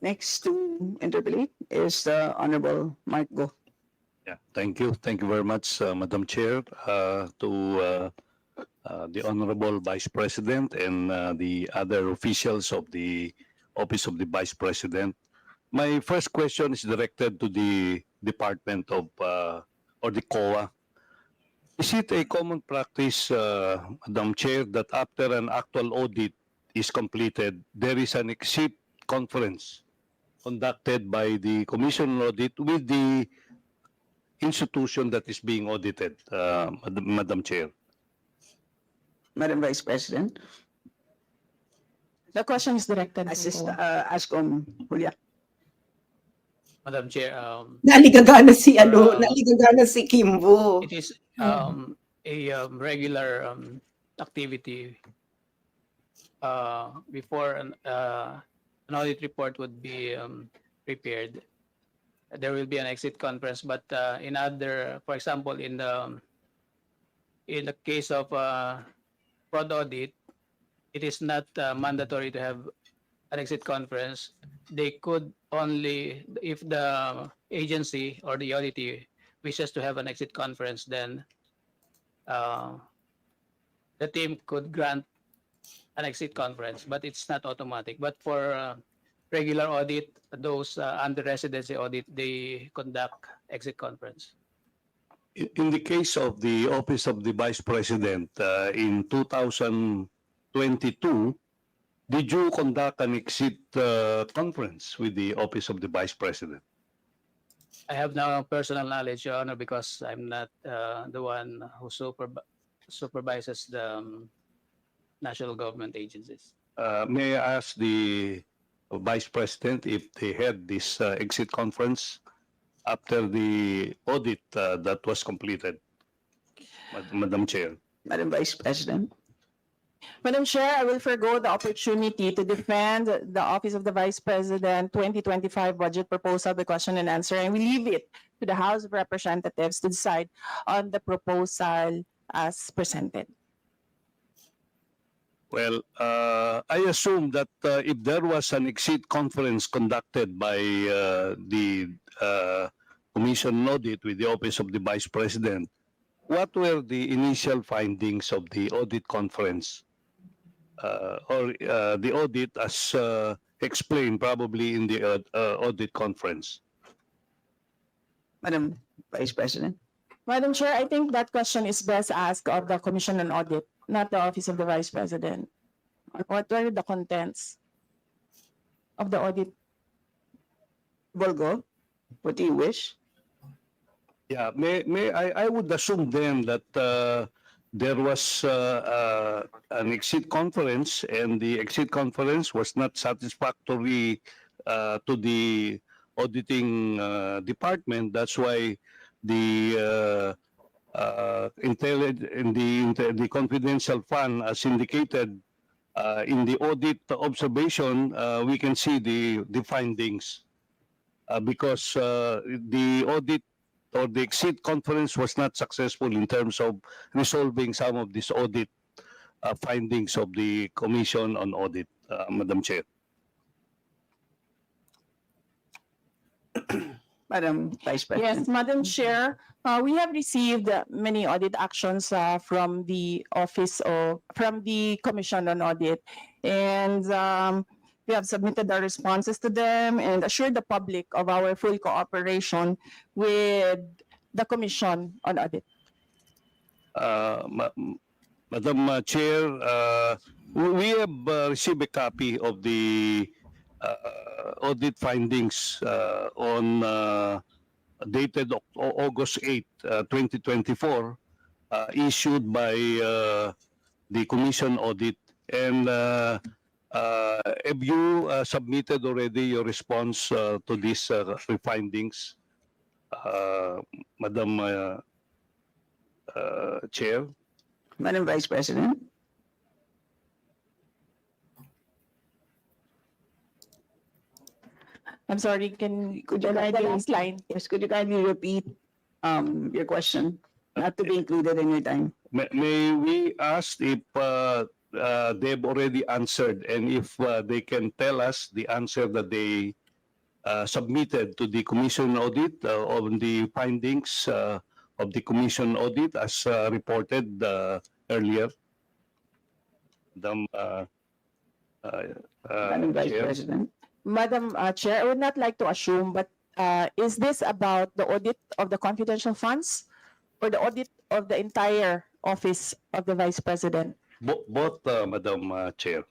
Next to interpolate is the Honorable Mark Go. Yeah, thank you. Thank you very much, Madam Chair, to the Honorable Vice President and the other officials of the Office of the Vice President. My first question is directed to the Department of, or the COA. Is it a common practice, Madam Chair, that after an actual audit is completed, there is an exit conference conducted by the Commission on Audit with the institution that is being audited, Madam Chair? Madam Vice President, The question is directed to assist, COA. Ascom Julia. Madam Chair, Naligagana si naligagana si Kimbo. it is a regular activity before an audit report would be prepared. There will be an exit conference, but in other, for example, in the case of fraud audit, it is not mandatory to have an exit conference. They could only, if the agency or the auditee wishes to have an exit conference, then the team could grant an exit conference, but it's not automatic. But for regular audit, those under residency audit, they conduct exit conference. In the case of the Office of the Vice President, in 2022, did you conduct an exit conference with the Office of the Vice President? I have no personal knowledge, Your Honor, because I'm not the one who supervises the national government agencies. May I ask the Vice President if they had this exit conference after the audit that was completed, Madam Chair? Madam Vice President, Madam Chair, I will forgo the opportunity to defend the Office of the Vice President 2025 budget proposal by question and answer, and we leave it to the House of Representatives to decide on the proposal as presented. Well, I assume that if there was an exit conference conducted by the Commission on Audit with the Office of the Vice President, what were the initial findings of the audit conference or the audit as explained probably in the audit conference? Madam Vice President. Madam Chair, I think that question is best asked of the Commission on Audit, not the Office of the Vice President. What were the contents of the audit? Volgo, what do you wish? Yeah, I would assume then that there was an exit conference, and the exit conference was not satisfactory to the auditing department. That's why the the confidential fund, as indicated in the audit observation, we can see the findings because the audit or the exit conference was not successful in terms of resolving some of these audit findings of the Commission on Audit, Madam Chair. Madam Vice President. Yes, Madam Chair, we have received many audit actions from the Commission on Audit, and we have submitted our responses to them and assured the public of our full cooperation with the Commission on Audit. Madam Chair, we have received a copy of the audit findings on dated August 8, 2024, issued by the Commission Audit. And have you submitted already your response to these findings, Madam Chair? Madam Vice President? I'm sorry, could you kindly last line? Yes, could you kindly repeat your question, not to be included in your time? May we ask if they've already answered, and if they can tell us the answer that they submitted to the Commission Audit on the findings of the Commission Audit as reported earlier? Madam Vice Chair. President? Madam Chair, I would not like to assume, but is this about the audit of the confidential funds or the audit of the entire office of the Vice President? Both, Madam Chair.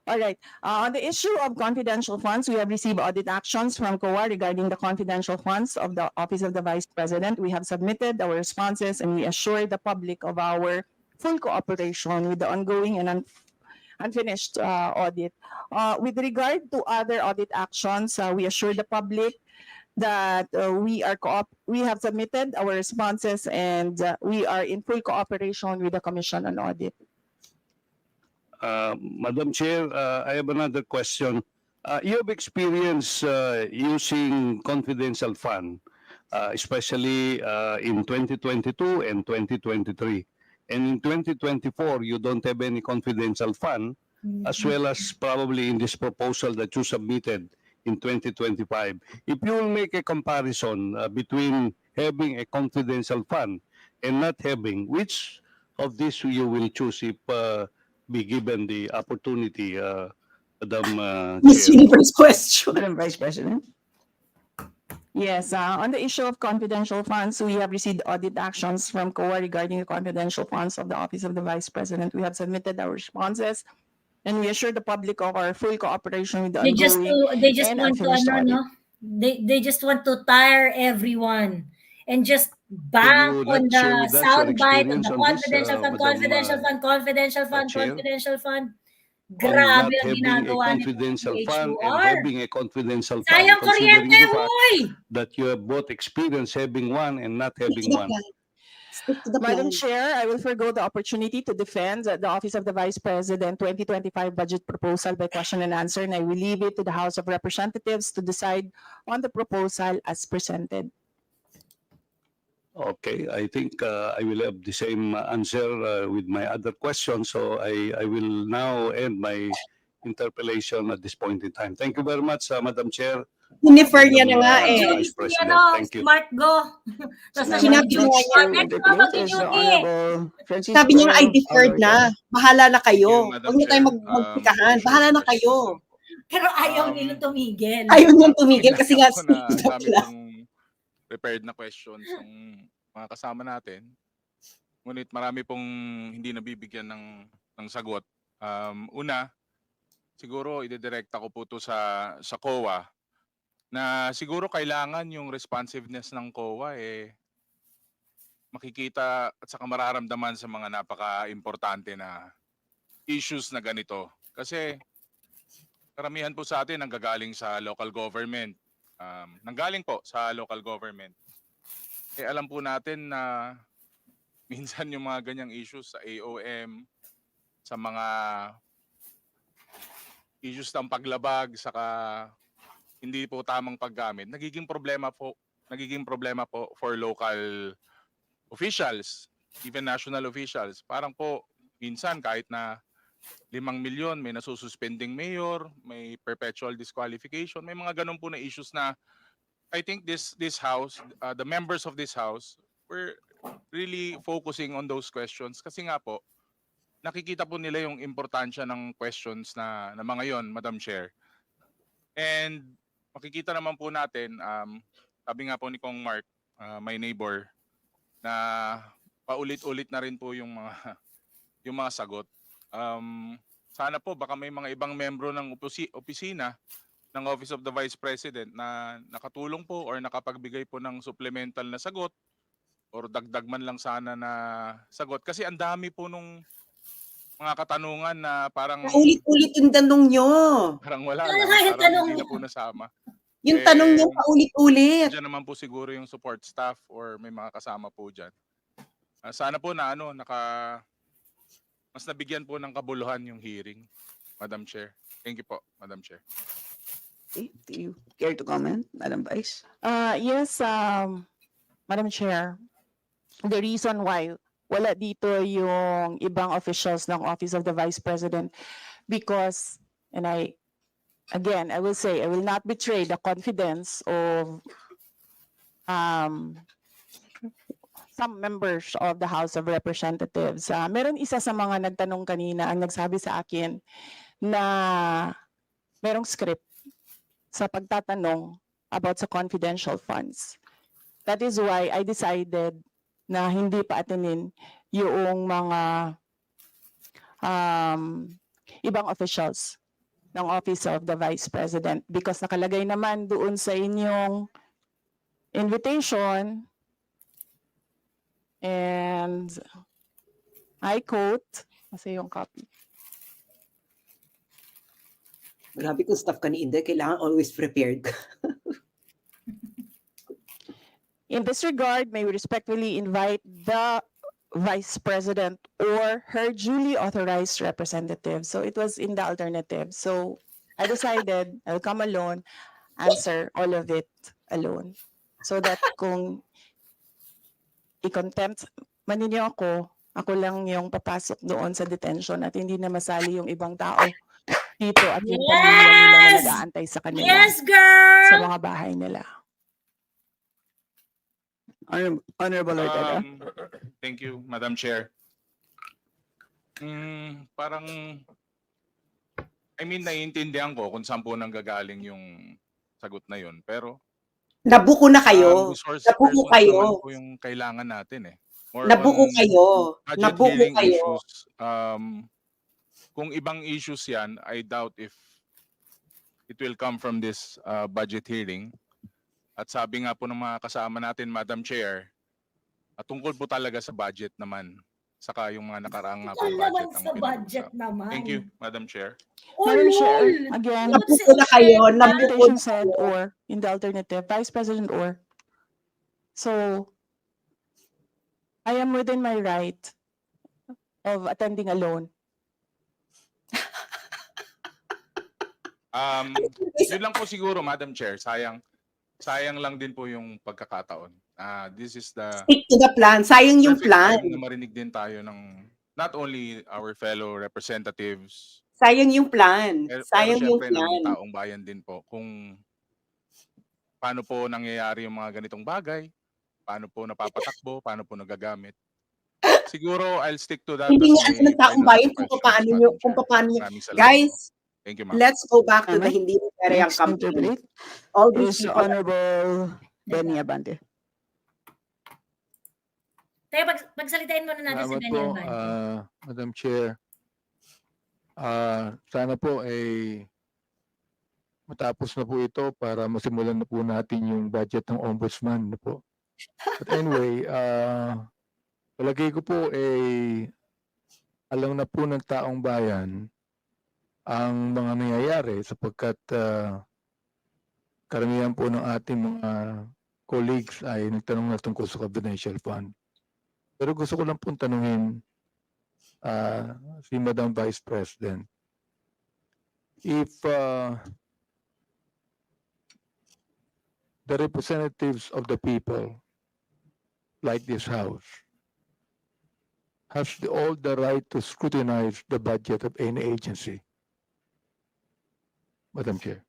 All right. On the issue of confidential funds, we have received audit actions from COA regarding the confidential funds of the Office of the Vice President. We have submitted our responses and we assure the public of our full cooperation with the ongoing and unfinished audit. With regard to other audit actions, we assure the public that we have submitted our responses and we are in full cooperation with the Commission on Audit. Madam Chair, I have another question. You have experience using confidential fund, especially in 2022 and 2023. And in 2024, you don't have any confidential fund, as well as probably in this proposal that you submitted in 2025. If you will make a comparison between having a confidential fund and not having, which of these you will choose if be given the opportunity, Madam Miss Chair? Universe question. Madam Vice President? Yes, on the issue of confidential funds, we have received audit actions from COA regarding the confidential funds of the Office of the Vice President. We have submitted our responses and we assure the public of our full cooperation with the They just ongoing they just and want to unfinished audit. no? They just want to tire everyone and just Can bank you on not share the with us your soundbite of experience the on this, confidential fund, Madam, confidential fund, confidential fund, Chair? confidential fund. On Grabe not ang having a ginagawa nito confidential ng fund and HUR. having a confidential fund, Sayang considering kuryente, the fact hoy! that you have both experience having one and not having one. Stick to the Madam plan. Chair, I will forgo the opportunity to defend the Office of the Vice President 2025 budget proposal by question and answer, and I will leave it to the House of Representatives to decide on the proposal as presented. Okay, I think I will have the same answer with my other questions, so I will now end my interpellation at this point in time. Thank you very much, Madam Chair. Hinifer niya na nga Madam, eh. Vice Si President. Thank you. Smart go. Next Sinabi to mo nga niya. introduce is the Honorable Francisco Sabi niya I deferred na. Bahala na kayo. Madam Huwag na tayo Chair. magpikahan. Bahala na kayo. Pero ayaw nila tumigil. Ayaw niyang tumigil kasi nga Ako stick na to the dami plan. pong prepared na questions ng mga kasama natin. Ngunit marami pong hindi nabibigyan ng sagot. Una, siguro idedirekta ko po to sa COA na siguro kailangan yung responsiveness ng COA makikita at saka mararamdaman sa mga napaka-importante na issues na ganito. Kasi karamihan po sa atin nanggagaling sa local government. Nanggaling po sa local government. Alam po natin na minsan yung mga ganyang issues sa AOM, sa mga issues ng paglabag, saka hindi po tamang paggamit, nagiging problema po for local officials, even national officials. Parang po minsan kahit na 5 milyon may nasususpending mayor, may perpetual disqualification, may mga ganun po na issues na I think this house, the members of this house were really focusing on those questions kasi nga po nakikita po nila yung importansya ng questions na mga yon, Madam Chair. And makikita naman po natin, sabi nga po ni Kong Mark, my neighbor, na paulit-ulit na rin po yung mga yung mga sagot. Sana po baka may mga ibang membro ng opisina ng Office of the Vice President na nakatulong po or nakapagbigay po ng supplemental na sagot or dagdag man lang sana na sagot. Kasi ang dami po nung mga katanungan na parang Paulit-ulit yung tanong nyo. wala Ano lang, nga yung parang tanong hindi na mo? po nasama. Yung tanong nyo paulit-ulit. Diyan naman po siguro yung support staff or may mga kasama po dyan. Sana po na mas nabigyan po ng kabuluhan yung hearing, Madam Chair. Thank you po, Madam Chair. Okay, do you care to comment, Madam Vice? Yes, Madam Chair, the reason why wala dito yung ibang officials ng Office of the Vice President because, and I will say, I will not betray the confidence of some members of the House of Representatives. Meron isa sa mga nagtanong kanina ang nagsabi sa akin na merong script sa pagtatanong about sa confidential funds. That is why I decided na hindi pa atinin yung mga ibang officials ng Office of the Vice President because nakalagay naman doon sa inyong invitation and I quote, kasi yung copy. Grabe kung staff ka ni Inday, kailangan always prepared ka. In this regard, may we respectfully invite the Vice President or her duly authorized representative. So it was in the alternative. So I decided I'll come alone, answer all of it alone. So that kung i-contempt man ninyo ako lang yung papasok doon sa detention at hindi na masali yung ibang tao dito at yung pamilya nila na nag-aantay sa kanila Yes, girl! sa mga bahay nila. Honorable Ortega. Thank you, Madam Chair. Parang, naiintindihan ko kung saan po nanggagaling yung sagot na yun. Pero, Nabuko na kayo. resource Nabuko persons kayo. naman po yung kailangan natin eh. More Nabuko on kayo. budget Nabuko hearing kayo. issues. Kung ibang issues yan, I doubt if it will come from this budget hearing. At sabi nga po ng mga kasama natin, Madam Chair, tungkol po talaga sa budget naman. Saka yung mga nakaraang nga po Tungkol budget naman ang sa budget pinag-uusapan. naman. Thank you, Madam Chair. Oh, Madam Chair, lol! again, Nabuko na kayo. Nabuko invitation na said kayo. or in the alternative, Vice President or. So, I am within my right of attending alone. Yun lang po siguro, Madam Chair. Sayang lang din po yung pagkakataon. This is the Stick to the plan. Sayang yung perfect plan. time na marinig din tayo ng not only our fellow representatives, Sayang yung plan. pero Sayang yung syempre plan. ng taong bayan din po kung paano po nangyayari yung mga ganitong bagay, paano po napapatakbo, paano po nagagamit. Siguro I'll stick to that. Hindi as nga my alam ng taong final bayan kung questions, paano Madam nyo, Chair. kung paano nyo. Maraming salamat Guys, po. Thank you, ma'am. let's go back to the Tama. hindi refereang Next to campaign. debate All these is people Honorable Benny Abante. Teka, pagsalitain muna natin si Salamat Benny po, Abante. Madam Chair. Sana po ay matapos na po ito para masimulan na po natin yung budget ng ombudsman na po. But anyway, palagay ko po ay alam na po ng taong bayan ang mga nangyayari sapagkat karamihan po ng ating mga colleagues ay nagtanong na tungkol sa confidential fund. Pero gusto ko lang pong tanungin si Madam Vice President, if the representatives of the people, like this House, has all the right to scrutinize the budget of any agency. Madam Chair.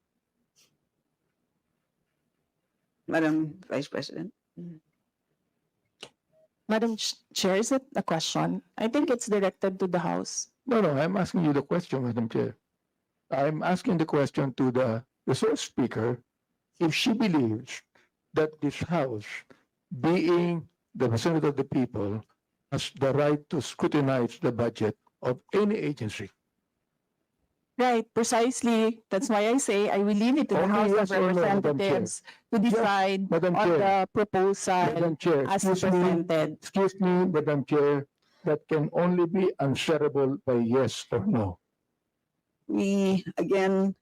Madam Vice President. Madam Chair, is it a question? I think it's directed to the House. No, I'm asking you the question, Madam Chair. I'm asking the question to the resource speaker if she believes that this House, being the representative of the people, has the right to scrutinize the budget of any agency. Right, precisely. That's why I say I will leave it to the Only House of yes or no, Madam Chair. Representatives to decide Madam on Chair. the proposal Madam Chair, as excuse me, presented. Madam Chair, that can only be answerable by yes or no. We, again,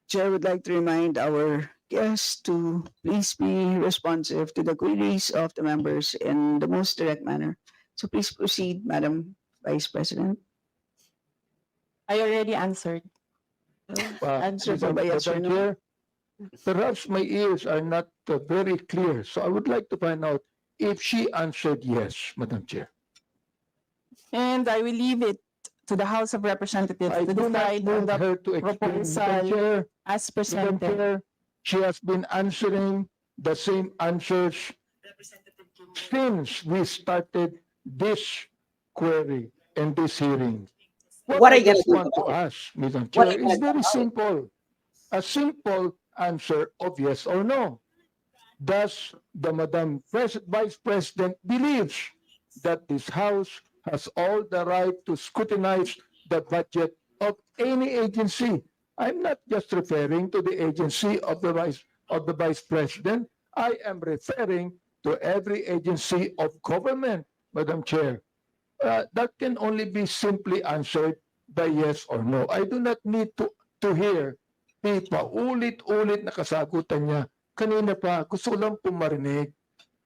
Chair would like to remind our guests to please be responsive to the queries of the members in the most direct manner. So please proceed, Madam Vice President. I already answered. Answer po by yes or Madam no? Chair, perhaps my ears are not very clear, so I would like to find out if she answered yes, Madam Chair. And I will leave it to the House of Representatives I to do not decide on want the her to explain, Madam proposal Chair. as Madam presented. Chair, she has been answering the same answers since we started this query and this hearing. What are I you gonna just do want to about it? ask, Madam What are Chair, you is gonna do very about it? simple. A simple answer of yes or no. Does the Vice President believes that this House has all the right to scrutinize the budget of any agency? I'm not just referring to the agency of the Vice President. I am referring to every agency of government, Madam Chair. That can only be simply answered by yes or no. I do not need to hear paulit-ulit na kasagutan niya. Kanina pa, gusto ko lang po marinig.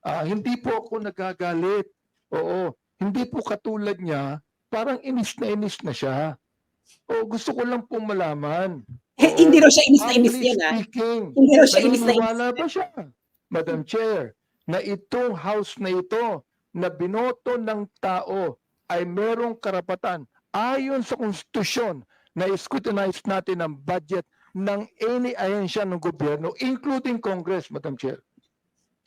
Hindi po ako nagagalit. Oo, hindi po katulad niya, parang inis na siya. O gusto ko lang po malaman. Hindi raw siya inis na inis Humbly yan, ha? speaking, Hindi raw siya inis na inis. naniniwala ba siya, Madam Chair, na itong House na ito na binoto ng tao ay merong karapatan ayon sa konstitusyon na scrutinize natin ang budget ng any ahensya ng gobyerno, including Congress, Madam Chair.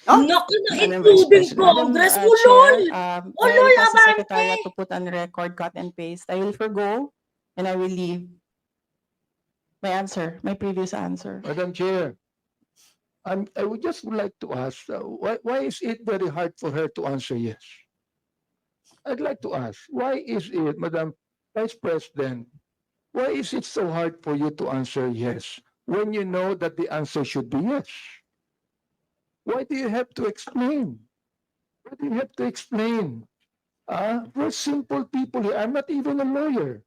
Oh, Naku, Madam including Vice President. Congress, Chair, ulol! may Ulol, request sa abante! Secretariat to put on record, cut and paste. I will forgo and I will leave my answer, my previous answer. Madam Chair, I would just like to ask, why is it very hard for her to answer yes? I'd like to ask, why is it, Madam Vice President, why is it so hard for you to answer yes when you know that the answer should be yes? Why do you have to explain? Why do you have to explain? We're simple people here. I'm not even a lawyer.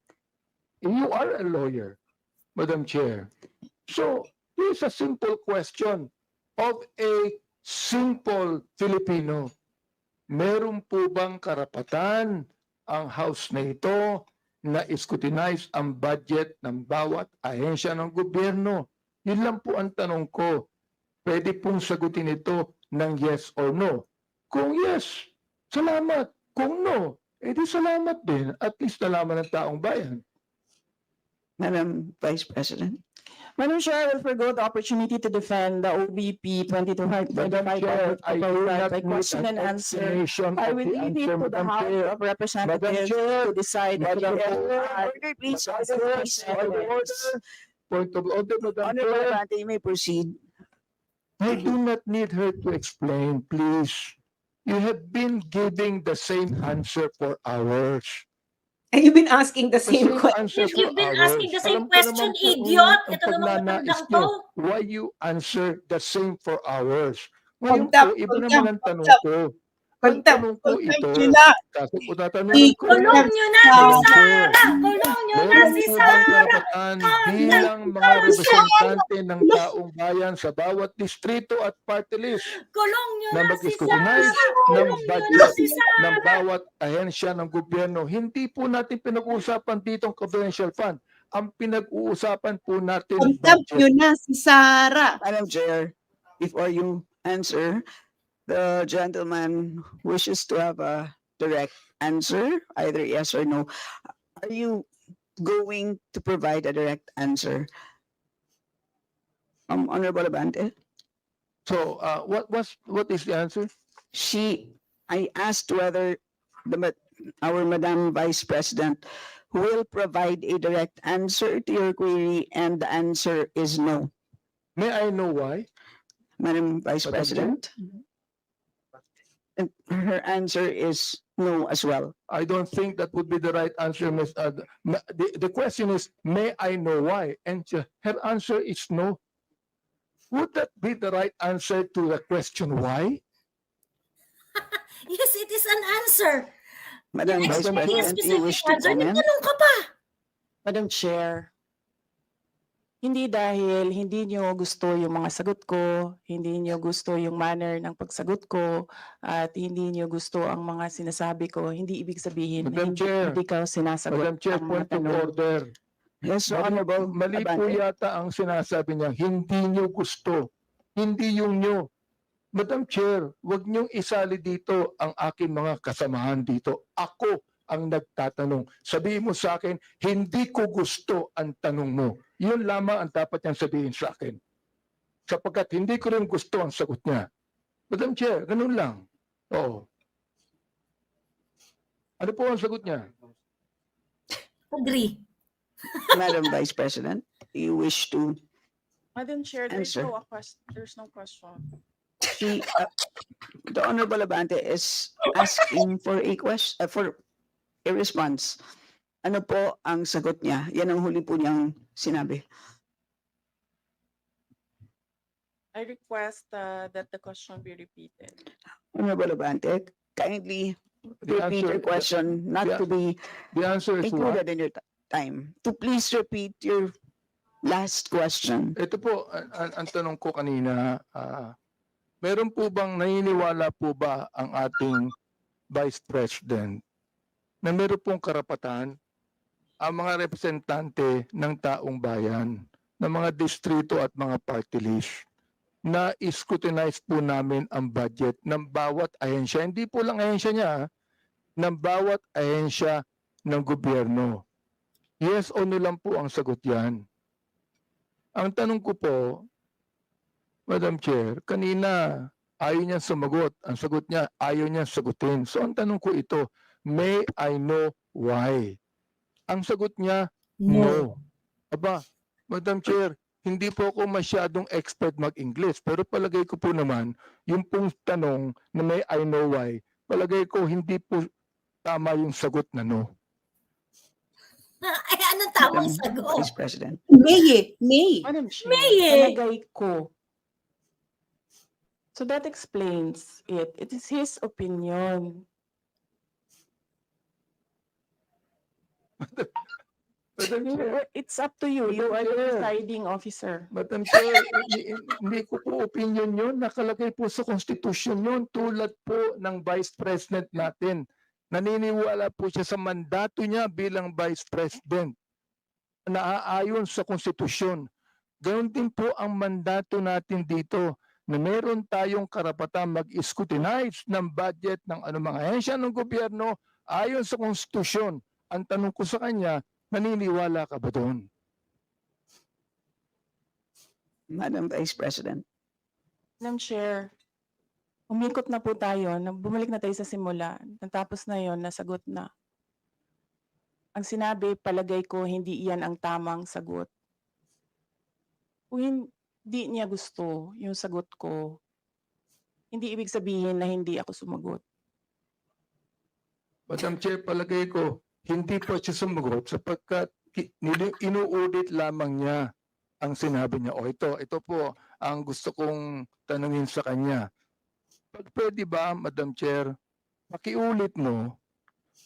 You are a lawyer, Madam Chair. So, here's a simple question of a simple Filipino. Meron po bang karapatan ang House na ito na scrutinize ang budget ng bawat ahensya ng gobyerno? Yun lang po ang tanong ko. Pwede pong sagutin ito ng yes or no. Kung yes, salamat. Kung no, edi salamat din. At least nalaman ng taong bayan. Madam Vice President. Madam Chair, I will forgo the opportunity to defend the OVP 2225 Madam Chair, I do not by need question an and answer. explanation I of will the leave it answer, to the Madam House Chair. of Representatives Chair, to decide. Madam if Chair, Please, Point of order, Madam Honorable Chair. Abante, you may proceed. I do not need her to explain, please. You have been giving the same answer for hours. And you've been asking the same question. answer If you've for been hours. asking the same Alam ko question, naman po idiot! ang Ito naman pagnanais matandang niyo. to. Why you answer the same for hours? Ngayon po, Contempt, iba contempt, naman ang tanong contempt. ko. Ang tanong ko ito, kasi po tatanungin ko, Kulong nyo na si Madam Chair, Sara! Kulong nyo na meron si po bang Sara! karapatan bilang mga representante ng taong bayan sa bawat distrito at party list Kulong nyo na na si mag-scrutinize Sara! ng Kulong nyo na budget si Sara! ng bawat ahensya ng gobyerno? Hindi po natin pinag-uusapan dito ang confidential fund. Ang pinag-uusapan po natin Contempt budget. yun na si Sara. Madam Chair, before you answer, the gentleman wishes to have a direct answer, either yes or no. Are you going to provide a direct answer? Honorable Abante? So, what is the answer? I asked whether our Madam Vice President will provide a direct answer to your query, and the answer is no. May I know why? Madam Vice Madam Chair? President? And her answer is no as well. I don't think that would be the right answer, Ms. The question is, may I know why? And her answer is no. Would that be the right answer to the question why? Yes, it is an answer. Madam You're Vice expecting a President, you specific wish to answer. comment? Nagtanong ka pa. Madam Chair, hindi dahil hindi niyo gusto yung mga sagot ko, hindi niyo gusto yung manner ng pagsagot ko, at hindi niyo gusto ang mga sinasabi ko, hindi ibig sabihin na Madam hindi, Chair, hindi ka sinasagot Madam Chair, ang mga point of tanong. order. Yes, Mali, Honorable mali po Abante. yata ang sinasabi niya, hindi niyo gusto, hindi yung niyo. Madam Chair, wag niyong isali dito ang aking mga kasamahan dito. Ako ang nagtatanong. Sabihin mo sa akin, hindi ko gusto ang tanong mo. Yun lamang ang dapat niyang sabihin sa akin. Sapagkat hindi ko rin gusto ang sagot niya. Madam Chair, ganun lang. Oo. Ano po ang sagot niya? Agree. Madam Vice President, you wish to Madam Chair, Answer. there's no question. the Honorable Abante is asking for a question, for a response. Ano po ang sagot niya? Yan ang huli po niyang sinabi. I request that the question be repeated. Honorable Abante, kindly The repeat your answer- question, not the- to be The answer is what? included in your time. To please repeat your last question. Ito po, ang tanong ko kanina, meron po bang naniniwala po ba ang ating Vice President na meron pong karapatan ang mga representante ng taong bayan, ng mga distrito at mga party list na scrutinize po namin ang budget ng bawat ahensya. Hindi po lang ahensya niya, ng bawat ahensya ng gobyerno. Yes o no lang po ang sagot yan. Ang tanong ko po, Madam Chair, kanina ayaw niya sumagot. Ang sagot niya, ayaw niya sagutin. So ang tanong ko ito, may I know why? Ang sagot niya, no. Aba, Madam Chair, hindi po ako masyadong expert mag-English, pero palagay ko po naman, yung pong tanong na may I know why, palagay ko hindi po tama yung sagot na no. Ay, anong tamang Madam sagot? Vice President. May May. Madam Chair, May eh. palagay ko. So that explains it. It is his opinion. Madam Chair, It's up to you. You are the Chair. presiding officer. Madam Chair, hindi ko po opinion yun. Nakalagay po sa Constitution yun tulad po ng Vice President natin. Naniniwala po siya sa mandato niya bilang Vice President. Naaayon sa Konstitusyon. Ganon din po ang mandato natin dito na meron tayong karapatan mag-scrutinize ng budget ng anumang ahensya ng gobyerno ayon sa Konstitusyon. Ang tanong ko sa kanya, naniniwala ka ba doon? Madam Vice President. Madam Chair, umikot na po tayo. Bumalik na tayo sa simula. Natapos na yon, nasagot na. Ang sinabi, palagay ko, hindi iyan ang tamang sagot. Kung hindi niya gusto yung sagot ko, hindi ibig sabihin na hindi ako sumagot. Madam Chair, palagay ko, hindi po siya sumagot sapagkat inuulit lamang niya ang sinabi niya. O ito po ang gusto kong tanungin sa kanya. Pag pwede ba, Madam Chair, pakiulit mo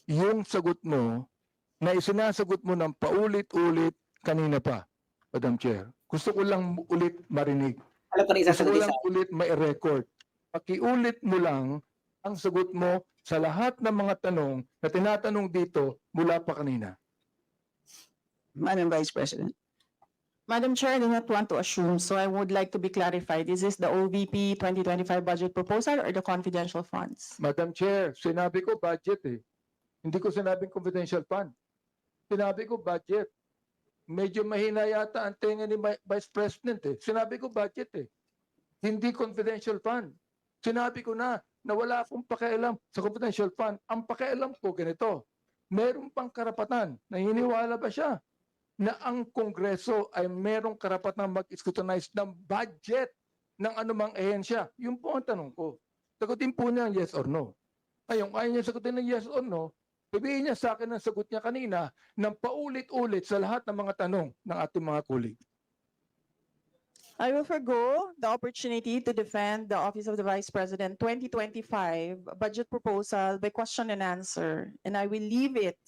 yung sagot mo na isinasagot mo ng paulit-ulit kanina pa, Madam Chair. Gusto ko lang ulit marinig. Alam ko na Gusto ko isasagot lang isa. ulit mai-record. Pakiulit mo lang ang sagot mo sa lahat ng mga tanong na tinatanong dito mula pa kanina. Madam Vice President. Madam Chair, I do not want to assume, so I would like to be clarified. Is this the OVP 2025 budget proposal or the confidential funds? Madam Chair, sinabi ko budget eh. Hindi ko sinabing confidential fund. Sinabi ko budget. Medyo mahina yata ang tenga ni Vice President eh. Sinabi ko budget eh. Hindi confidential fund. Sinabi ko na wala akong pakialam sa confidential fund. Ang pakialam ko ganito. Meron pang karapatan. Naniniwala ba siya na ang Kongreso ay merong karapatan mag-scrutinize ng budget ng anumang ehensya? Yun po ang tanong ko. Sagutin po niya yes or no. Ngayon, kaya niya sagutin ng yes or no, sabihin niya sa akin ang sagot niya kanina ng paulit-ulit sa lahat ng mga tanong ng ating mga kulig. I will forgo the opportunity to defend the Office of the Vice President 2025 budget proposal by question and answer, and I will leave it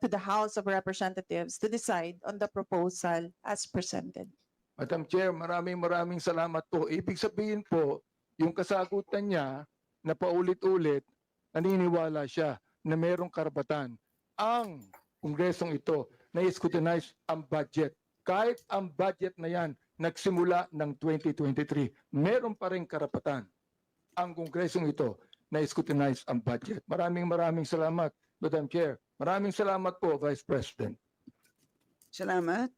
to the House of Representatives to decide on the proposal as presented. Madam Chair, maraming salamat po. Ibig sabihin po, yung kasagutan niya na paulit-ulit, naniniwala siya na mayroong karapatan ang kongresong ito na scrutinize ang budget. Kahit ang budget na yan nagsimula ng 2023, meron pa rin karapatan ang kongresong ito na scrutinize ang budget. Maraming salamat, Madam Chair. Maraming salamat po, Vice President. Salamat.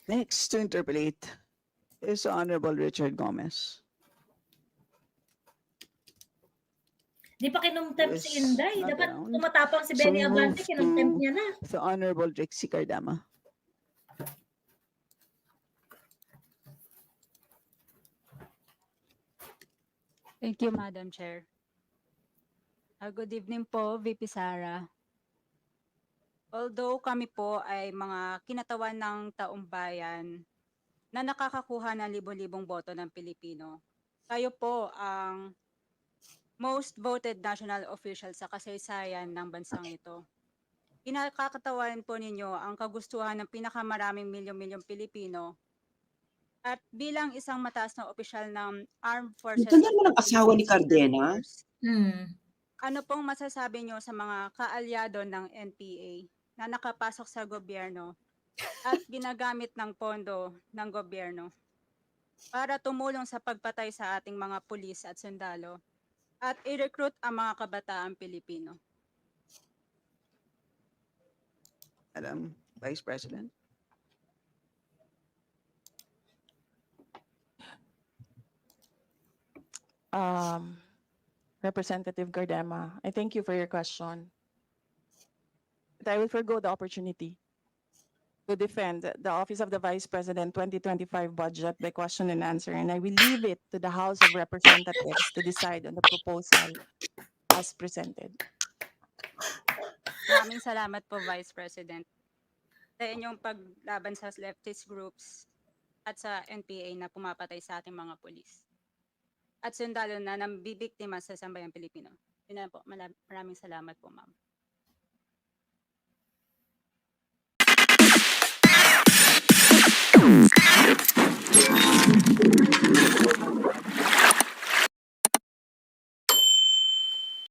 Next to interpolate is Honorable Richard Gomez. Di pa kinumtempt Yes, si Inday. not Dapat around. tumatapang si So Benny we Abante, move kinumtempt to- niya na. The Honorable Rixie Cardama. Thank you, Madam Chair. Good evening po, VP Sara. Although kami po ay mga kinatawan ng taong bayan na nakakakuha ng libo-libong boto ng Pilipino, kayo po ang most voted national official sa kasaysayan ng bansang ito. Kinakakatawan po ninyo ang kagustuhan ng pinakamaraming milyon-milyong Pilipino at bilang isang mataas na opisyal ng Armed Forces Ito naman of the ang asawa ni Philippines Armed Cardena. Force, Hmm. ano pong masasabi nyo sa mga kaalyado ng NPA na nakapasok sa gobyerno at ginagamit ng pondo ng gobyerno para tumulong sa pagpatay sa ating mga pulis at sundalo at i-recruit ang mga kabataang Pilipino? Madam Vice President. Representative Gardema, I thank you for your question. But I will forgo the opportunity to defend the Office of the Vice President 2025 budget by question and answer, and I will leave it to the House of Representatives to decide on the proposal as presented. Maraming salamat po, Vice President, sa inyong paglaban sa leftist groups at sa NPA na pumapatay sa ating mga pulis at sundalo na nambibiktima sa sambayang Pilipino. Yun na po. Maraming salamat po, ma'am.